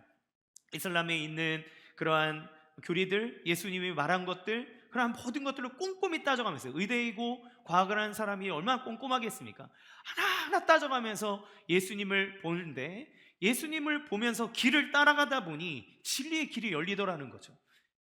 이슬람에 있는 그러한 교리들, 예수님이 말한 것들, 그러한 모든 것들을 꼼꼼히 따져가면서, 의대이고 과학을 하는 사람이 얼마나 꼼꼼하겠습니까? 하나하나 따져가면서 예수님을 보는데, 예수님을 보면서 길을 따라가다 보니 진리의 길이 열리더라는 거죠.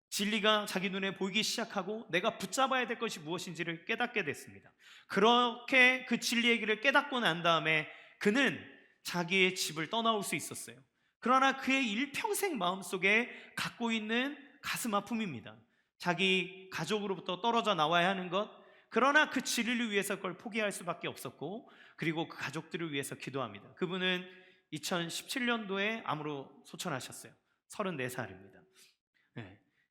진리가 자기 눈에 보이기 시작하고 내가 붙잡아야 될 것이 무엇인지를 깨닫게 됐습니다. 그렇게 그 진리의 길을 깨닫고 난 다음에 그는 자기의 집을 떠나올 수 있었어요. 그러나 그의 일평생 마음속에 갖고 있는 가슴 아픔입니다. 자기 가족으로부터 떨어져 나와야 하는 것, 그러나 그 진리를 위해서 그걸 포기할 수밖에 없었고, 그리고 그 가족들을 위해서 기도합니다. 그분은 2017년도에 암으로 소천하셨어요. 34살입니다.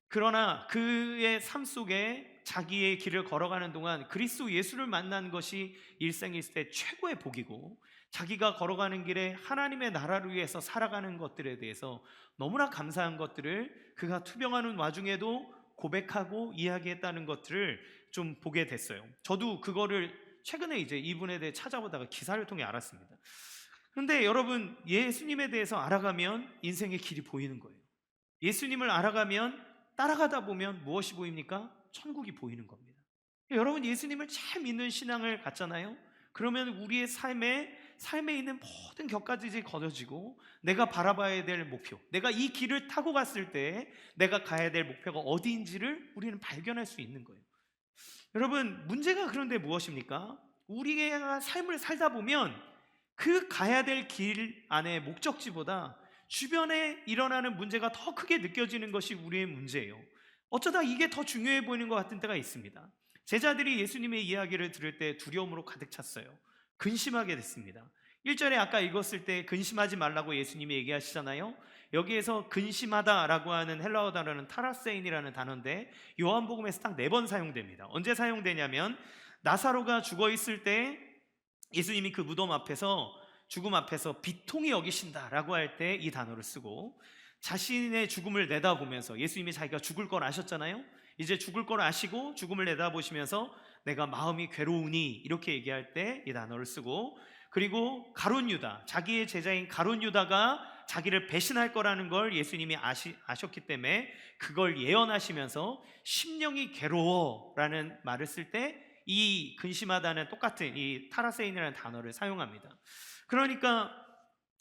그러나 그의 삶 속에 자기의 길을 걸어가는 동안 그리스도 예수를 만난 것이 일생일 때 최고의 복이고, 자기가 걸어가는 길에 하나님의 나라를 위해서 살아가는 것들에 대해서 너무나 감사한 것들을 그가 투병하는 와중에도 고백하고 이야기했다는 것들을 좀 보게 됐어요. 저도 그거를 최근에 이분에 대해 찾아보다가 기사를 통해 알았습니다. 그런데 여러분, 예수님에 대해서 알아가면 인생의 길이 보이는 거예요. 예수님을 알아가면 따라가다 보면 무엇이 보입니까? 천국이 보이는 겁니다. 여러분, 예수님을 잘 믿는 신앙을 갖잖아요. 그러면 우리의 삶에 있는 모든 격가지들이 거둬지고 내가 바라봐야 될 목표, 내가 이 길을 타고 갔을 때 내가 가야 될 목표가 어디인지를 우리는 발견할 수 있는 거예요. 여러분, 문제가 그런데 무엇입니까? 우리가 삶을 살다 보면 그 가야 될 길 안에 목적지보다 주변에 일어나는 문제가 더 크게 느껴지는 것이 우리의 문제예요. 어쩌다 이게 더 중요해 보이는 것 같은 때가 있습니다. 제자들이 예수님의 이야기를 들을 때 두려움으로 가득 찼어요. 근심하게 됐습니다. 1절에 아까 읽었을 때 근심하지 말라고 예수님이 얘기하시잖아요. 여기에서 근심하다라고 하는 헬라어 단어는 타라세인이라는 단어인데 요한복음에서 딱 4번 사용됩니다. 언제 사용되냐면 나사로가 죽어 있을 때 예수님이 그 무덤 앞에서 죽음 앞에서 비통히 여기신다라고 할 때 이 단어를 쓰고, 자신의 죽음을 내다보면서, 예수님이 자기가 죽을 걸 아셨잖아요. 이제 죽을 걸 아시고 죽음을 내다보시면서 내가 마음이 괴로우니 이렇게 얘기할 때 이 단어를 쓰고, 그리고 가룟 유다, 자기의 제자인 가룟 유다가 자기를 배신할 거라는 걸 예수님이 아셨기 때문에 그걸 예언하시면서 심령이 괴로워라는 말을 쓸 때 이 근심하다는 똑같은 이 타라세인이라는 단어를 사용합니다. 그러니까,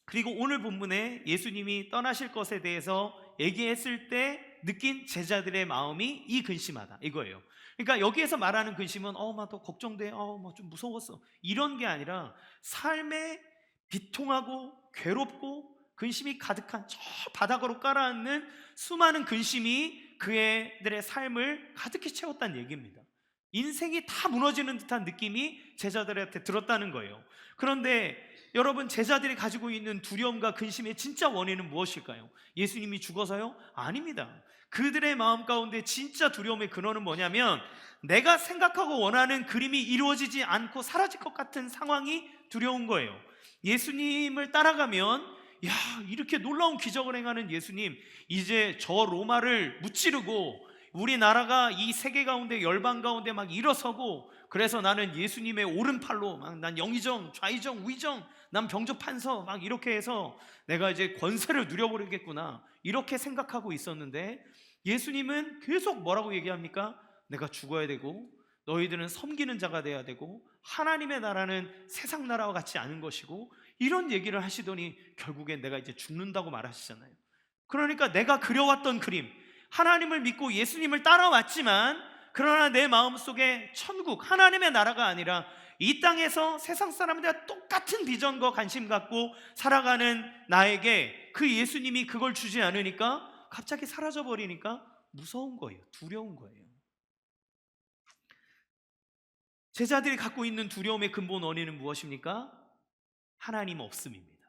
그리고 오늘 본문에 예수님이 떠나실 것에 대해서 얘기했을 때 느낀 제자들의 마음이 이 근심하다 이거예요. 그러니까 여기에서 말하는 근심은 막 더 걱정돼, 뭐 좀 무서웠어, 이런 게 아니라 삶에 비통하고 괴롭고 근심이 가득한 저 바닥으로 깔아앉는 수많은 근심이 그들의 삶을 가득히 채웠다는 얘기입니다. 인생이 다 무너지는 듯한 느낌이 제자들한테 들었다는 거예요. 그런데 여러분, 제자들이 가지고 있는 두려움과 근심의 진짜 원인은 무엇일까요? 예수님이 죽어서요? 아닙니다. 그들의 마음 가운데 진짜 두려움의 근원은 뭐냐면, 내가 생각하고 원하는 그림이 이루어지지 않고 사라질 것 같은 상황이 두려운 거예요. 예수님을 따라가면, 야, 이렇게 놀라운 기적을 행하는 예수님, 이제 저 로마를 무찌르고 우리나라가 이 세계 가운데, 열방 가운데 막 일어서고, 그래서 나는 예수님의 오른팔로 막 난 영의정, 좌의정, 우의정, 난 병조판서 막 이렇게 해서 내가 이제 권세를 누려버리겠구나, 이렇게 생각하고 있었는데, 예수님은 계속 뭐라고 얘기합니까? 내가 죽어야 되고 너희들은 섬기는 자가 돼야 되고 하나님의 나라는 세상 나라와 같지 않은 것이고, 이런 얘기를 하시더니 결국엔 내가 이제 죽는다고 말하시잖아요. 그러니까 내가 그려왔던 그림, 하나님을 믿고 예수님을 따라왔지만, 그러나 내 마음속에 천국, 하나님의 나라가 아니라 이 땅에서 세상 사람들과 똑같은 비전과 관심 갖고 살아가는 나에게 그 예수님이 그걸 주지 않으니까, 갑자기 사라져 버리니까 무서운 거예요. 두려운 거예요. 제자들이 갖고 있는 두려움의 근본 원인은 무엇입니까? 하나님 없음입니다.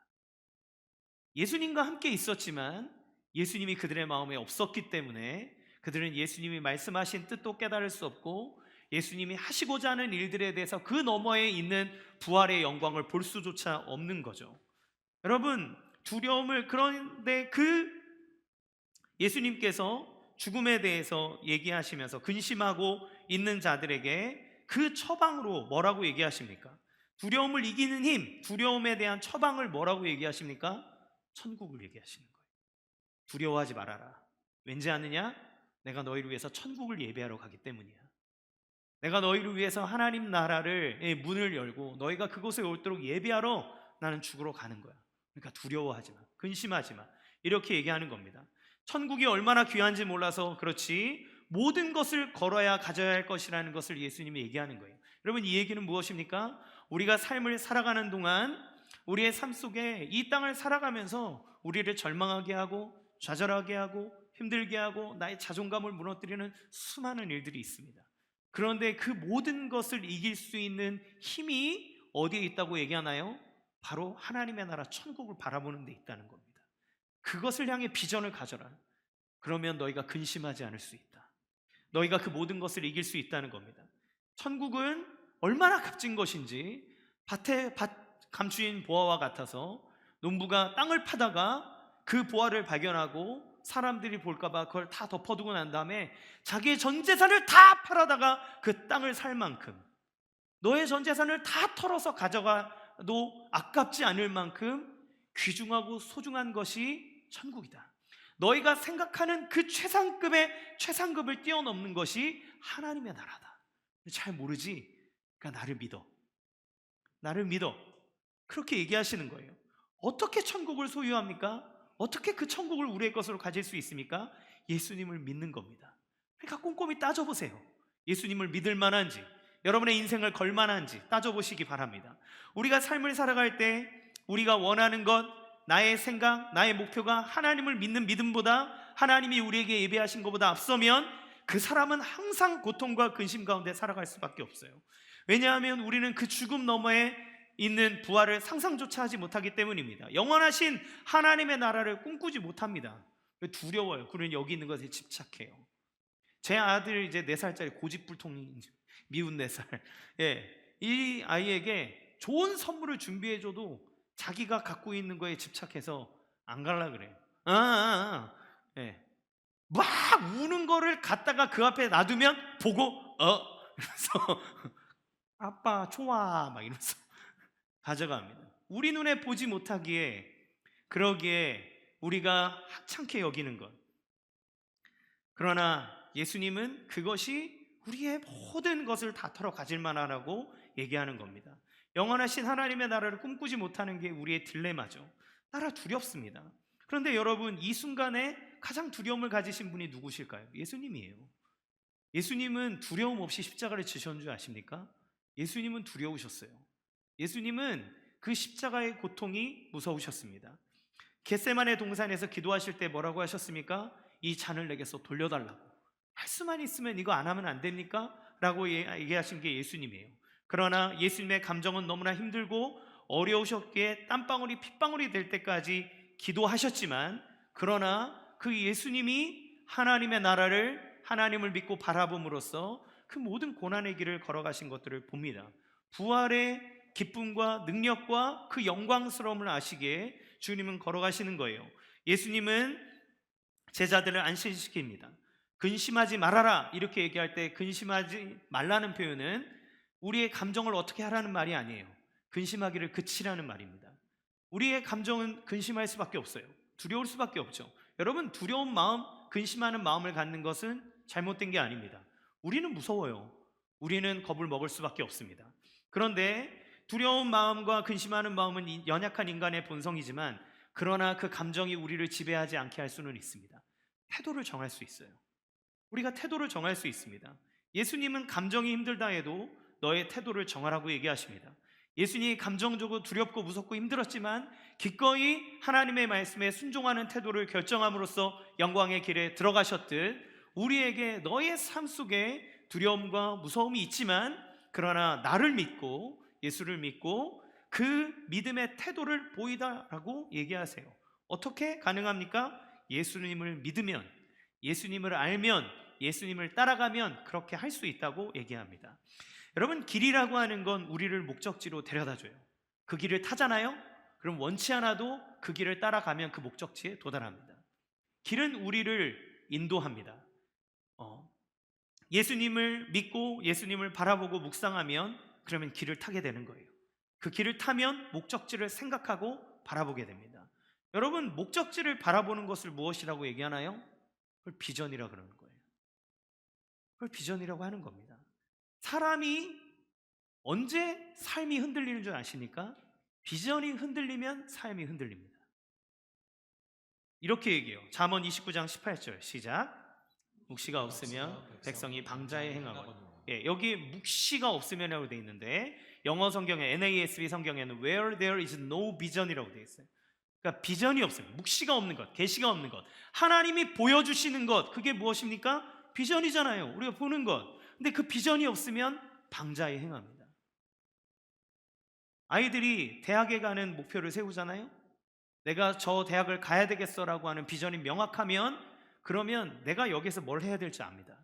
예수님과 함께 있었지만 예수님이 그들의 마음에 없었기 때문에 그들은 예수님이 말씀하신 뜻도 깨달을 수 없고, 예수님이 하시고자 하는 일들에 대해서 그 너머에 있는 부활의 영광을 볼 수조차 없는 거죠. 여러분, 두려움을, 그런데 그 예수님께서 죽음에 대해서 얘기하시면서 근심하고 있는 자들에게 그 처방으로 뭐라고 얘기하십니까? 두려움을 이기는 힘, 두려움에 대한 처방을 뭐라고 얘기하십니까? 천국을 얘기하시는 거예요. 두려워하지 말아라. 왠지 아느냐? 내가 너희를 위해서 천국을 예배하러 가기 때문이야. 내가 너희를 위해서 하나님 나라를 문을 열고 너희가 그곳에 오도록 예배하러 나는 죽으러 가는 거야. 그러니까 두려워하지 마, 근심하지 마, 이렇게 얘기하는 겁니다. 천국이 얼마나 귀한지 몰라서 그렇지 모든 것을 걸어야 가져야 할 것이라는 것을 예수님이 얘기하는 거예요. 여러분, 이 얘기는 무엇입니까? 우리가 삶을 살아가는 동안 우리의 삶 속에 이 땅을 살아가면서 우리를 절망하게 하고 좌절하게 하고 힘들게 하고 나의 자존감을 무너뜨리는 수많은 일들이 있습니다. 그런데 그 모든 것을 이길 수 있는 힘이 어디에 있다고 얘기하나요? 바로 하나님의 나라 천국을 바라보는 데 있다는 겁니다. 그것을 향해 비전을 가져라. 그러면 너희가 근심하지 않을 수 있다. 너희가 그 모든 것을 이길 수 있다는 겁니다. 천국은 얼마나 값진 것인지 밭에 감추인 보화와 같아서 농부가 땅을 파다가 그 보화를 발견하고 사람들이 볼까봐 그걸 다 덮어두고 난 다음에 자기의 전 재산을 다 팔아다가 그 땅을 살 만큼, 너의 전 재산을 다 털어서 가져가도 아깝지 않을 만큼 귀중하고 소중한 것이 천국이다. 너희가 생각하는 그 최상급의 최상급을 뛰어넘는 것이 하나님의 나라다. 잘 모르지? 그러니까 나를 믿어. 나를 믿어. 그렇게 얘기하시는 거예요. 어떻게 천국을 소유합니까? 어떻게 그 천국을 우리의 것으로 가질 수 있습니까? 예수님을 믿는 겁니다. 그러니까 꼼꼼히 따져보세요. 예수님을 믿을 만한지, 여러분의 인생을 걸 만한지 따져보시기 바랍니다. 우리가 삶을 살아갈 때 우리가 원하는 것, 나의 생각, 나의 목표가 하나님을 믿는 믿음보다, 하나님이 우리에게 예배하신 것보다 앞서면 그 사람은 항상 고통과 근심 가운데 살아갈 수밖에 없어요. 왜냐하면 우리는 그 죽음 너머에 있는 부활을 상상조차 하지 못하기 때문입니다. 영원하신 하나님의 나라를 꿈꾸지 못합니다. 두려워요. 그러니 여기 있는 것에 집착해요. 제 아들 이제 4살짜리 고집불통 미운 4살, 이 아이에게 좋은 선물을 준비해줘도 자기가 갖고 있는 거에 집착해서 안 갈라 그래요. 예. 막 우는 거를 갖다가 그 앞에 놔두면 보고 이러면서 아빠 좋아 막 이러면서 가져갑니다. 우리 눈에 보지 못하기에 그러기에 우리가 하찮게 여기는 것. 그러나 예수님은 그것이 우리의 모든 것을 다 털어 가질 만하라고 얘기하는 겁니다. 영원하신 하나님의 나라를 꿈꾸지 못하는 게 우리의 딜레마죠. 나라 두렵습니다. 그런데 여러분, 이 순간에 가장 두려움을 가지신 분이 누구실까요? 예수님이에요. 예수님은 두려움 없이 십자가를 지셨는 줄 아십니까? 예수님은 두려우셨어요. 예수님은 그 십자가의 고통이 무서우셨습니다. 겟세마네 동산에서 기도하실 때 뭐라고 하셨습니까? 이 잔을 내게서 돌려달라고. 할 수만 있으면 이거 안 하면 안 됩니까? 라고 얘기하신 게 예수님이에요. 그러나 예수님의 감정은 너무나 힘들고 어려우셨기에 땀방울이 핏방울이 될 때까지 기도하셨지만, 그러나 그 예수님이 하나님의 나라를, 하나님을 믿고 바라봄으로써 그 모든 고난의 길을 걸어가신 것들을 봅니다. 부활의 기쁨과 능력과 그 영광스러움을 아시기에 주님은 걸어가시는 거예요. 예수님은 제자들을 안심시킵니다. 근심하지 말아라 이렇게 얘기할 때 근심하지 말라는 표현은 우리의 감정을 어떻게 하라는 말이 아니에요. 근심하기를 그치라는 말입니다. 우리의 감정은 근심할 수밖에 없어요. 두려울 수밖에 없죠. 여러분, 두려운 마음, 근심하는 마음을 갖는 것은 잘못된 게 아닙니다. 우리는 무서워요. 우리는 겁을 먹을 수밖에 없습니다. 그런데 두려운 마음과 근심하는 마음은 연약한 인간의 본성이지만, 그러나 그 감정이 우리를 지배하지 않게 할 수는 있습니다. 태도를 정할 수 있어요. 우리가 태도를 정할 수 있습니다. 예수님은 감정이 힘들다 해도 너의 태도를 정하라고 얘기하십니다. 예수님이 감정적으로 두렵고 무섭고 힘들었지만 기꺼이 하나님의 말씀에 순종하는 태도를 결정함으로써 영광의 길에 들어가셨듯, 우리에게 너의 삶 속에 두려움과 무서움이 있지만 그러나 나를 믿고 예수를 믿고 그 믿음의 태도를 보이다라고 얘기하세요. 어떻게 가능합니까? 예수님을 믿으면, 예수님을 알면, 예수님을 따라가면 그렇게 할 수 있다고 얘기합니다. 여러분, 길이라고 하는 건 우리를 목적지로 데려다줘요. 그 길을 타잖아요? 그럼 원치 않아도 그 길을 따라가면 그 목적지에 도달합니다. 길은 우리를 인도합니다. 예수님을 믿고 예수님을 바라보고 묵상하면 그러면 길을 타게 되는 거예요. 그 길을 타면 목적지를 생각하고 바라보게 됩니다. 여러분, 목적지를 바라보는 것을 무엇이라고 얘기하나요? 그걸 비전이라고 그러는 거예요. 그걸 비전이라고 하는 겁니다. 사람이 언제 삶이 흔들리는 줄 아십니까? 비전이 흔들리면 삶이 흔들립니다. 이렇게 얘기해요. 잠언 29장 18절 시작. 묵시가 없으면 백성이 방자에 행하거니와. 여기 묵시가 없으면이라고 되어 있는데 영어 성경에 NASB 성경에는 where there is no vision이라고 되어 있어요. 그러니까 비전이 없으면, 묵시가 없는 것, 계시가 없는 것, 하나님이 보여주시는 것, 그게 무엇입니까? 비전이잖아요. 우리가 보는 것. 근데 그 비전이 없으면 방자에 행합니다. 아이들이 대학에 가는 목표를 세우잖아요. 내가 저 대학을 가야 되겠어라고 하는 비전이 명확하면, 그러면 내가 여기서 뭘 해야 될지 압니다.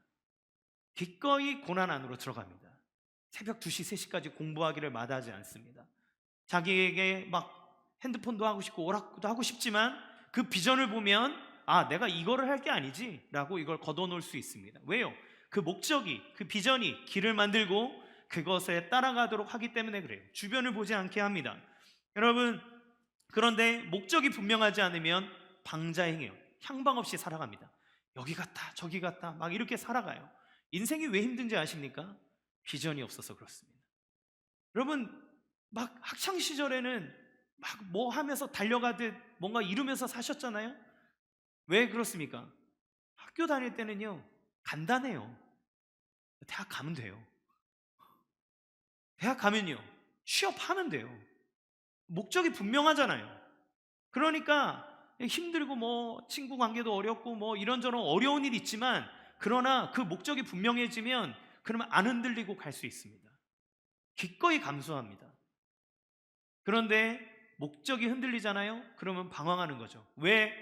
기꺼이 고난 안으로 들어갑니다. 새벽 2시, 3시까지 공부하기를 마다하지 않습니다. 자기에게 막 핸드폰도 하고 싶고 오락도 하고 싶지만 그 비전을 보면 내가 이거를 할 게 아니지 라고 이걸 걷어놓을 수 있습니다. 왜요? 그 목적이, 그 비전이 길을 만들고 그것에 따라가도록 하기 때문에 그래요. 주변을 보지 않게 합니다. 여러분, 그런데 목적이 분명하지 않으면 방자행해요. 향방 없이 살아갑니다. 여기 갔다 저기 갔다 막 이렇게 살아가요. 인생이 왜 힘든지 아십니까? 비전이 없어서 그렇습니다. 여러분, 막 학창시절에는 막 뭐 하면서 달려가듯 뭔가 이루면서 사셨잖아요. 왜 그렇습니까? 학교 다닐 때는요 간단해요. 대학 가면 돼요. 대학 가면요 취업하면 돼요. 목적이 분명하잖아요. 그러니까 힘들고 뭐 친구 관계도 어렵고 뭐 이런저런 어려운 일 있지만, 그러나 그 목적이 분명해지면 그러면 안 흔들리고 갈 수 있습니다. 기꺼이 감수합니다. 그런데 목적이 흔들리잖아요. 그러면 방황하는 거죠. 왜?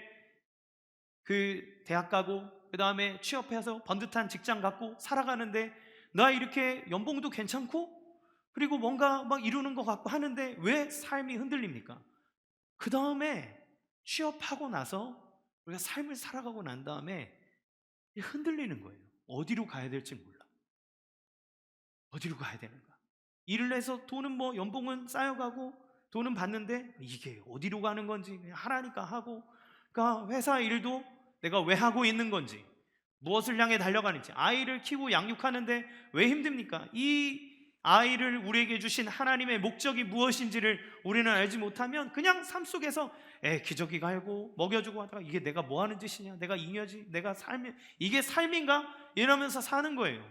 그 대학 가고 그 다음에 취업해서 번듯한 직장 갖고 살아가는데 나 이렇게 연봉도 괜찮고 그리고 뭔가 막 이루는 것 같고 하는데 왜 삶이 흔들립니까? 그 다음에 취업하고 나서 우리가 삶을 살아가고 난 다음에 흔들리는 거예요. 어디로 가야 될지 몰라. 어디로 가야 되는가. 일을 해서 돈은 뭐 연봉은 쌓여가고 돈은 받는데 이게 어디로 가는 건지 그냥 하라니까 하고, 그러니까 회사 일도 내가 왜 하고 있는 건지, 무엇을 향해 달려가는지, 아이를 키우고 양육하는데 왜 힘듭니까? 이 아이를 우리에게 주신 하나님의 목적이 무엇인지를 우리는 알지 못하면 그냥 삶 속에서 기저귀 갈고 먹여주고 하다가 이게 내가 뭐 하는 짓이냐, 내가 잉여지, 내가 삶이 이게 삶인가 이러면서 사는 거예요.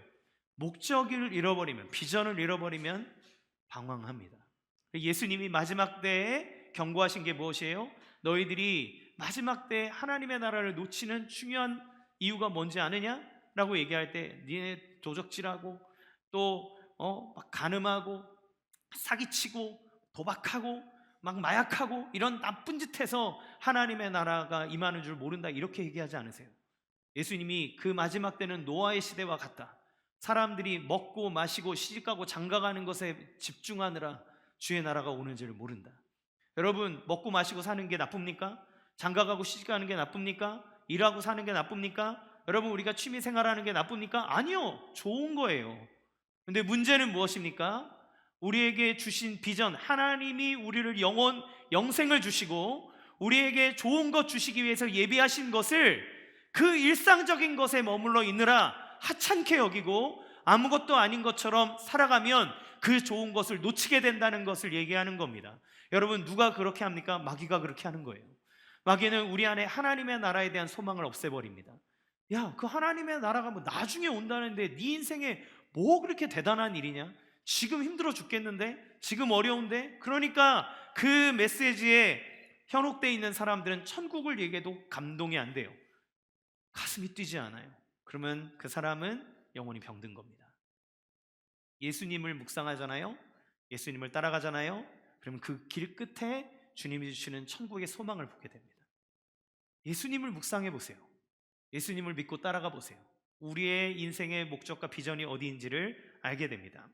목적을 잃어버리면, 비전을 잃어버리면 방황합니다. 예수님이 마지막 때에 경고하신 게 무엇이에요? 너희들이 마지막 때에 하나님의 나라를 놓치는 중요한 이유가 뭔지 아느냐? 라고 얘기할 때 니네 도적질하고 또 막 간음하고 사기치고 도박하고 막 마약하고 이런 나쁜 짓 해서 하나님의 나라가 임하는 줄 모른다, 이렇게 얘기하지 않으세요? 예수님이 그 마지막 때는 노아의 시대와 같다. 사람들이 먹고 마시고 시집가고 장가가는 것에 집중하느라 주의 나라가 오는지를 모른다. 여러분, 먹고 마시고 사는 게 나쁩니까? 장가가고 시집가는 게 나쁩니까? 일하고 사는 게 나쁩니까? 여러분, 우리가 취미 생활하는 게 나쁩니까? 아니요, 좋은 거예요. 근데 문제는 무엇입니까? 우리에게 주신 비전, 하나님이 우리를 영생을 주시고 우리에게 좋은 것 주시기 위해서 예비하신 것을 그 일상적인 것에 머물러 있느라 하찮게 여기고 아무것도 아닌 것처럼 살아가면 그 좋은 것을 놓치게 된다는 것을 얘기하는 겁니다. 여러분, 누가 그렇게 합니까? 마귀가 그렇게 하는 거예요. 마귀는 우리 안에 하나님의 나라에 대한 소망을 없애버립니다. 야, 그 하나님의 나라가 뭐 나중에 온다는데 네 인생에 뭐 그렇게 대단한 일이냐? 지금 힘들어 죽겠는데? 지금 어려운데? 그러니까 그 메시지에 현혹되어 있는 사람들은 천국을 얘기해도 감동이 안 돼요. 가슴이 뛰지 않아요. 그러면 그 사람은 영혼이 병든 겁니다. 예수님을 묵상하잖아요. 예수님을 따라가잖아요. 그러면 그 길 끝에 주님이 주시는 천국의 소망을 보게 됩니다. 예수님을 묵상해 보세요. 예수님을 믿고 따라가 보세요. 우리의 인생의 목적과 비전이 어디인지를 알게 됩니다.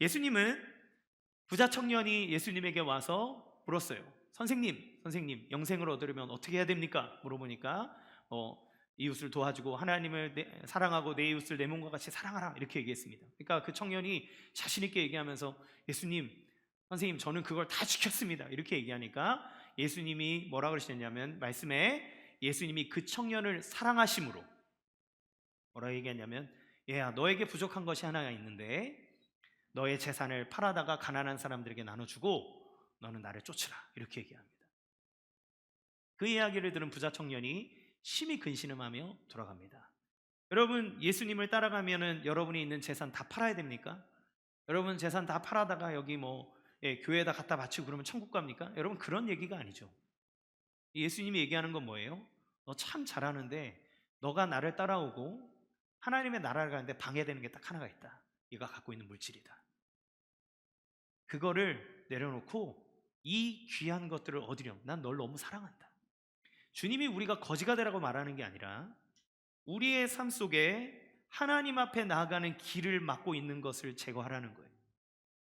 예수님은 부자 청년이 예수님에게 와서 물었어요. 선생님, 영생을 얻으려면 어떻게 해야 됩니까? 물어보니까 이웃을 도와주고 하나님을 사랑하고 내 이웃을 내 몸과 같이 사랑하라, 이렇게 얘기했습니다. 그러니까 그 청년이 자신 있게 얘기하면서 선생님, 저는 그걸 다 지켰습니다, 이렇게 얘기하니까 예수님이 뭐라 그러시냐면, 말씀에 예수님이 그 청년을 사랑하심으로 뭐라 얘기했냐면, 얘야, 너에게 부족한 것이 하나가 있는데 너의 재산을 팔아다가 가난한 사람들에게 나눠주고 너는 나를 쫓으라, 이렇게 얘기합니다. 그 이야기를 들은 부자 청년이 심히 근신음하며 돌아갑니다. 여러분, 예수님을 따라가면은 여러분이 있는 재산 다 팔아야 됩니까? 여러분, 재산 다 팔아다가 여기 교회에다 갖다 바치고 그러면 천국 갑니까? 여러분, 그런 얘기가 아니죠. 예수님이 얘기하는 건 뭐예요? 너 참 잘하는데 너가 나를 따라오고 하나님의 나라를 가는데 방해되는 게 딱 하나가 있다. 네가 갖고 있는 물질이다. 그거를 내려놓고 이 귀한 것들을 얻으렴. 난 널 너무 사랑한다. 주님이 우리가 거지가 되라고 말하는 게 아니라 우리의 삶 속에 하나님 앞에 나아가는 길을 막고 있는 것을 제거하라는 거예요.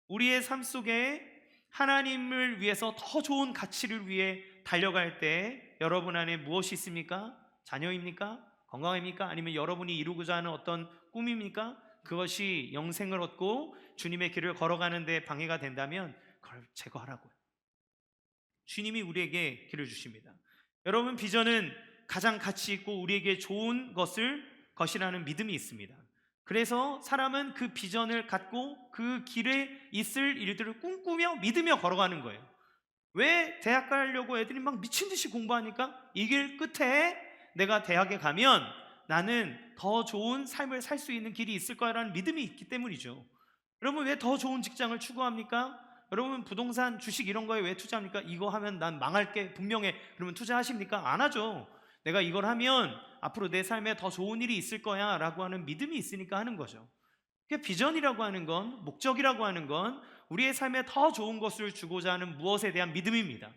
우리의 삶 속에 하나님을 위해서 더 좋은 가치를 위해 달려갈 때 여러분 안에 무엇이 있습니까? 자녀입니까? 건강입니까? 아니면 여러분이 이루고자 하는 어떤 꿈입니까? 그것이 영생을 얻고 주님의 길을 걸어가는 데 방해가 된다면 그걸 제거하라고요. 주님이 우리에게 길을 주십니다. 여러분, 비전은 가장 가치 있고 우리에게 좋은 것이라는 믿음이 있습니다. 그래서 사람은 그 비전을 갖고 그 길에 있을 일들을 꿈꾸며 믿으며 걸어가는 거예요. 왜 대학 가려고 애들이 막 미친 듯이 공부하니까 이 길 끝에 내가 대학에 가면 나는 더 좋은 삶을 살 수 있는 길이 있을 거라는 믿음이 있기 때문이죠. 여러분, 왜 더 좋은 직장을 추구합니까? 여러분, 부동산, 주식 이런 거에 왜 투자합니까? 이거 하면 난 망할게 분명해. 그러면 투자하십니까? 안 하죠. 내가 이걸 하면 앞으로 내 삶에 더 좋은 일이 있을 거야 라고 하는 믿음이 있으니까 하는 거죠. 비전이라고 하는 건, 목적이라고 하는 건 우리의 삶에 더 좋은 것을 주고자 하는 무엇에 대한 믿음입니다.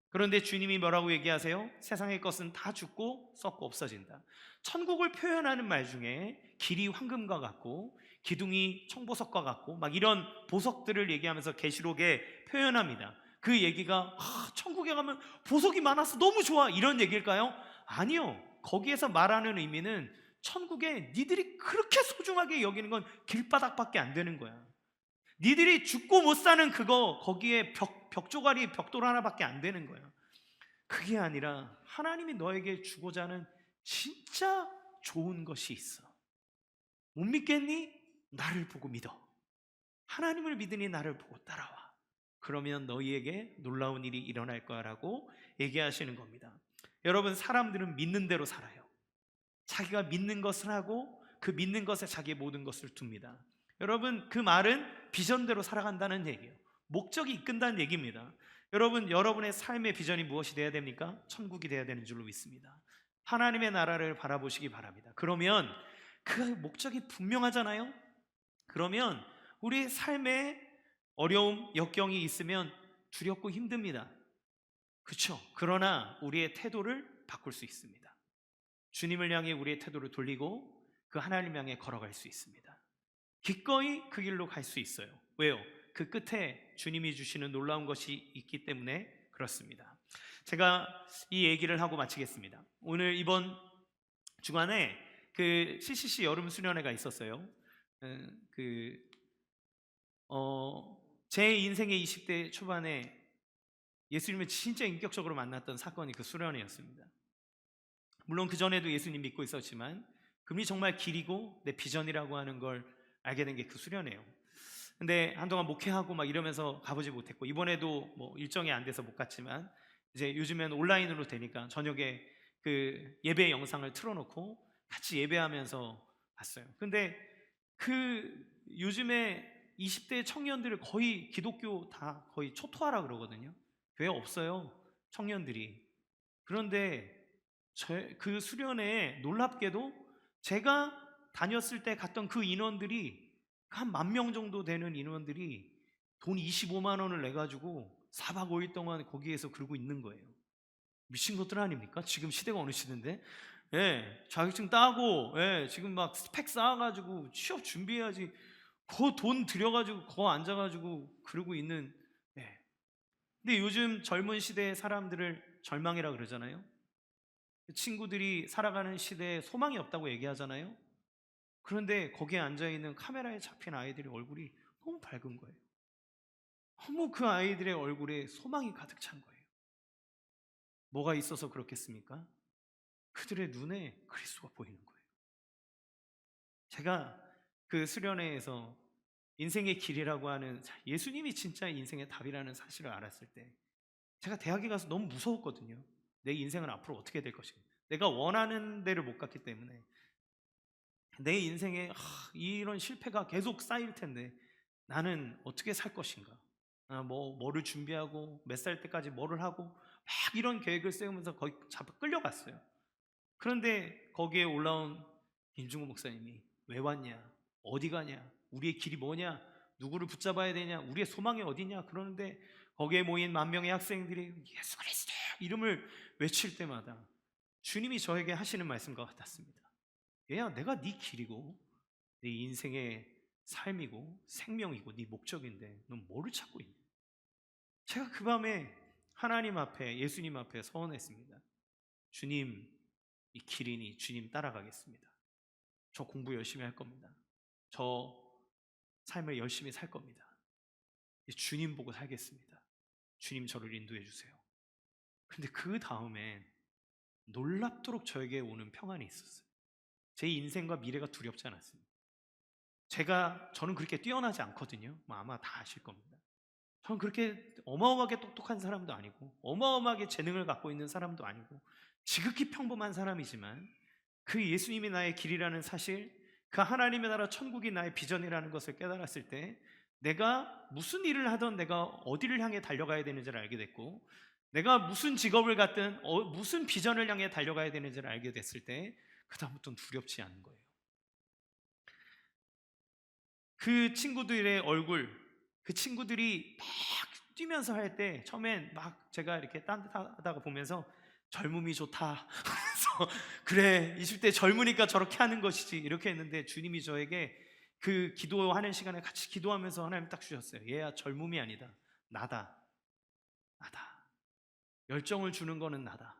그런데 주님이 뭐라고 얘기하세요? 세상의 것은 다 죽고 썩고 없어진다. 천국을 표현하는 말 중에 길이 황금과 같고 기둥이 청보석과 같고 막 이런 보석들을 얘기하면서 계시록에 표현합니다. 그 얘기가 천국에 가면 보석이 많아서 너무 좋아 이런 얘기일까요? 아니요. 거기에서 말하는 의미는 천국에 니들이 그렇게 소중하게 여기는 건 길바닥밖에 안 되는 거야. 니들이 죽고 못 사는 그거 거기에 벽조가리 벽돌 하나밖에 안 되는 거야. 그게 아니라 하나님이 너에게 주고자 하는 진짜 좋은 것이 있어. 못 믿겠니? 나를 보고 믿어. 하나님을 믿으니 나를 보고 따라와. 그러면 너희에게 놀라운 일이 일어날 거라고 얘기하시는 겁니다. 여러분, 사람들은 믿는 대로 살아요. 자기가 믿는 것을 하고 그 믿는 것에 자기의 모든 것을 둡니다. 여러분, 그 말은 비전대로 살아간다는 얘기예요. 목적이 이끈다는 얘기입니다. 여러분, 여러분의 삶의 비전이 무엇이 되어야 됩니까? 천국이 되어야 되는 줄로 믿습니다. 하나님의 나라를 바라보시기 바랍니다. 그러면 그 목적이 분명하잖아요. 그러면 우리 삶에 어려움, 역경이 있으면 두렵고 힘듭니다. 그렇죠? 그러나 우리의 태도를 바꿀 수 있습니다. 주님을 향해 우리의 태도를 돌리고 그 하나님 향해 걸어갈 수 있습니다. 기꺼이 그 길로 갈 수 있어요. 왜요? 그 끝에 주님이 주시는 놀라운 것이 있기 때문에 그렇습니다. 제가 이 얘기를 하고 마치겠습니다. 오늘 이번 주간에 그 CCC 여름 수련회가 있었어요. 제 인생의 20대 초반에 예수님을 진짜 인격적으로 만났던 사건이 그 수련회였습니다. 물론 그 전에도 예수님 믿고 있었지만 그분이 정말 길이고 내 비전이라고 하는 걸 알게 된 게 그 수련회예요. 근데 한동안 목회하고 막 이러면서 가보지 못했고, 이번에도 뭐 일정이 안 돼서 못 갔지만 이제 요즘엔 온라인으로 되니까 저녁에 그 예배 영상을 틀어놓고 같이 예배하면서 봤어요. 근데 그 요즘에 20대 청년들을 거의 기독교 다 거의 초토화라 그러거든요. 교회 없어요, 청년들이. 그런데 그 수련회에 놀랍게도 제가 다녔을 때 갔던 그 인원들이 한 10,000명 정도 되는 인원들이 돈 25만 원을 내가지고 4박 5일 동안 거기에서 그러고 있는 거예요. 미친 것들 아닙니까? 지금 시대가 어느 시대인데? 예, 자격증 따고, 예, 지금 막 스펙 쌓아가지고 취업 준비해야지. 그 돈 들여가지고 거 앉아가지고 그러고 있는. 예. 근데 요즘 젊은 시대의 사람들을 절망이라 그러잖아요. 친구들이 살아가는 시대에 소망이 없다고 얘기하잖아요. 그런데 거기에 앉아있는 카메라에 잡힌 아이들의 얼굴이 너무 밝은 거예요. 너무 그 아이들의 얼굴에 소망이 가득 찬 거예요. 뭐가 있어서 그렇겠습니까? 그들의 눈에 그리스도가 보이는 거예요. 제가 그 수련회에서 인생의 길이라고 하는 예수님이 진짜 인생의 답이라는 사실을 알았을 때 제가 대학에 가서 너무 무서웠거든요. 내 인생은 앞으로 어떻게 될 것인가. 내가 원하는 데를 못 갔기 때문에 내 인생에 이런 실패가 계속 쌓일 텐데 나는 어떻게 살 것인가. 뭐를 준비하고 몇 살 때까지 뭐를 하고 막 이런 계획을 세우면서 거의 끌려갔어요. 그런데 거기에 올라온 김중호 목사님이 왜 왔냐, 어디 가냐, 우리의 길이 뭐냐, 누구를 붙잡아야 되냐, 우리의 소망이 어디냐. 그러는데 거기에 모인 10,000명의 학생들이 예수 그리스도 이름을 외칠 때마다 주님이 저에게 하시는 말씀과 같았습니다. 얘야, 내가 네 길이고 네 인생의 삶이고 생명이고 네 목적인데 넌 뭐를 찾고 있냐. 제가 그 밤에 하나님 앞에, 예수님 앞에 서원했습니다. 주님, 이 길이니 주님 따라가겠습니다. 저 공부 열심히 할 겁니다. 저 삶을 열심히 살 겁니다. 주님 보고 살겠습니다. 주님 저를 인도해 주세요. 근데 그 다음에 놀랍도록 저에게 오는 평안이 있었어요. 제 인생과 미래가 두렵지 않았습니다. 저는 그렇게 뛰어나지 않거든요. 아마 다 아실 겁니다. 저는 그렇게 어마어마하게 똑똑한 사람도 아니고 어마어마하게 재능을 갖고 있는 사람도 아니고 지극히 평범한 사람이지만 그 예수님이 나의 길이라는 사실, 그 하나님의 나라 천국이 나의 비전이라는 것을 깨달았을 때 내가 무슨 일을 하든 내가 어디를 향해 달려가야 되는지를 알게 됐고, 내가 무슨 직업을 갖든 무슨 비전을 향해 달려가야 되는지를 알게 됐을 때 그다음부터는 두렵지 않은 거예요. 그 친구들의 얼굴, 그 친구들이 막 뛰면서 할 때 처음엔 막 제가 이렇게 딴짓하다가 보면서 젊음이 좋다. 그래서 그래, 20대 젊으니까 저렇게 하는 것이지 이렇게 했는데 주님이 저에게 그 기도하는 시간에 같이 기도하면서 하나님 딱 주셨어요. 얘야, 젊음이 아니다, 나다. 나다. 열정을 주는 거는 나다.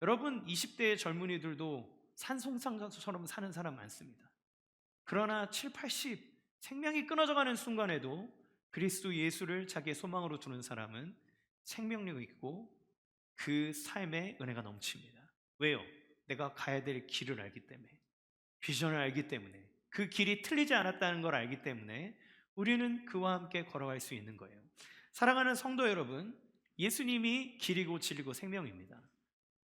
여러분 20대의 젊은이들도 산송상가처럼 사는 사람 많습니다. 그러나 7, 80 생명이 끊어져가는 순간에도 그리스도 예수를 자기의 소망으로 두는 사람은 생명력이 있고 그 삶에 은혜가 넘칩니다. 왜요? 내가 가야 될 길을 알기 때문에, 비전을 알기 때문에, 그 길이 틀리지 않았다는 걸 알기 때문에 우리는 그와 함께 걸어갈 수 있는 거예요. 사랑하는 성도 여러분, 예수님이 길이고 진리고 생명입니다.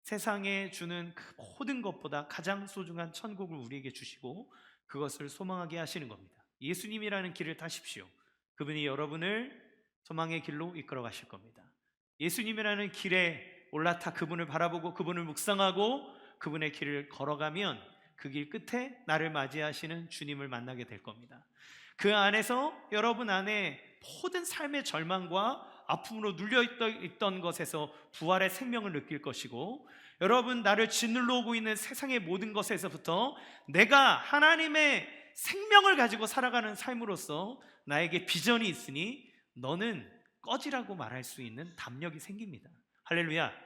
세상에 주는 그 모든 것보다 가장 소중한 천국을 우리에게 주시고 그것을 소망하게 하시는 겁니다. 예수님이라는 길을 타십시오. 그분이 여러분을 소망의 길로 이끌어 가실 겁니다. 예수님이라는 길에 올라타 그분을 바라보고 그분을 묵상하고 그분의 길을 걸어가면 그 길 끝에 나를 맞이하시는 주님을 만나게 될 겁니다. 그 안에서 여러분 안에 모든 삶의 절망과 아픔으로 눌려있던 것에서 부활의 생명을 느낄 것이고, 여러분 나를 짓눌러 오고 있는 세상의 모든 것에서부터 내가 하나님의 생명을 가지고 살아가는 삶으로서 나에게 비전이 있으니 너는 꺼지라고 말할 수 있는 담력이 생깁니다. 할렐루야.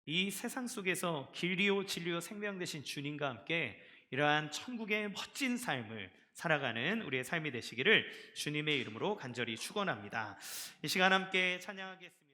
이 세상 속에서 길이요 진리요 생명 되신 주님과 함께 이러한 천국의 멋진 삶을 살아가는 우리의 삶이 되시기를 주님의 이름으로 간절히 축원합니다. 이 시간 함께 찬양하겠습니다.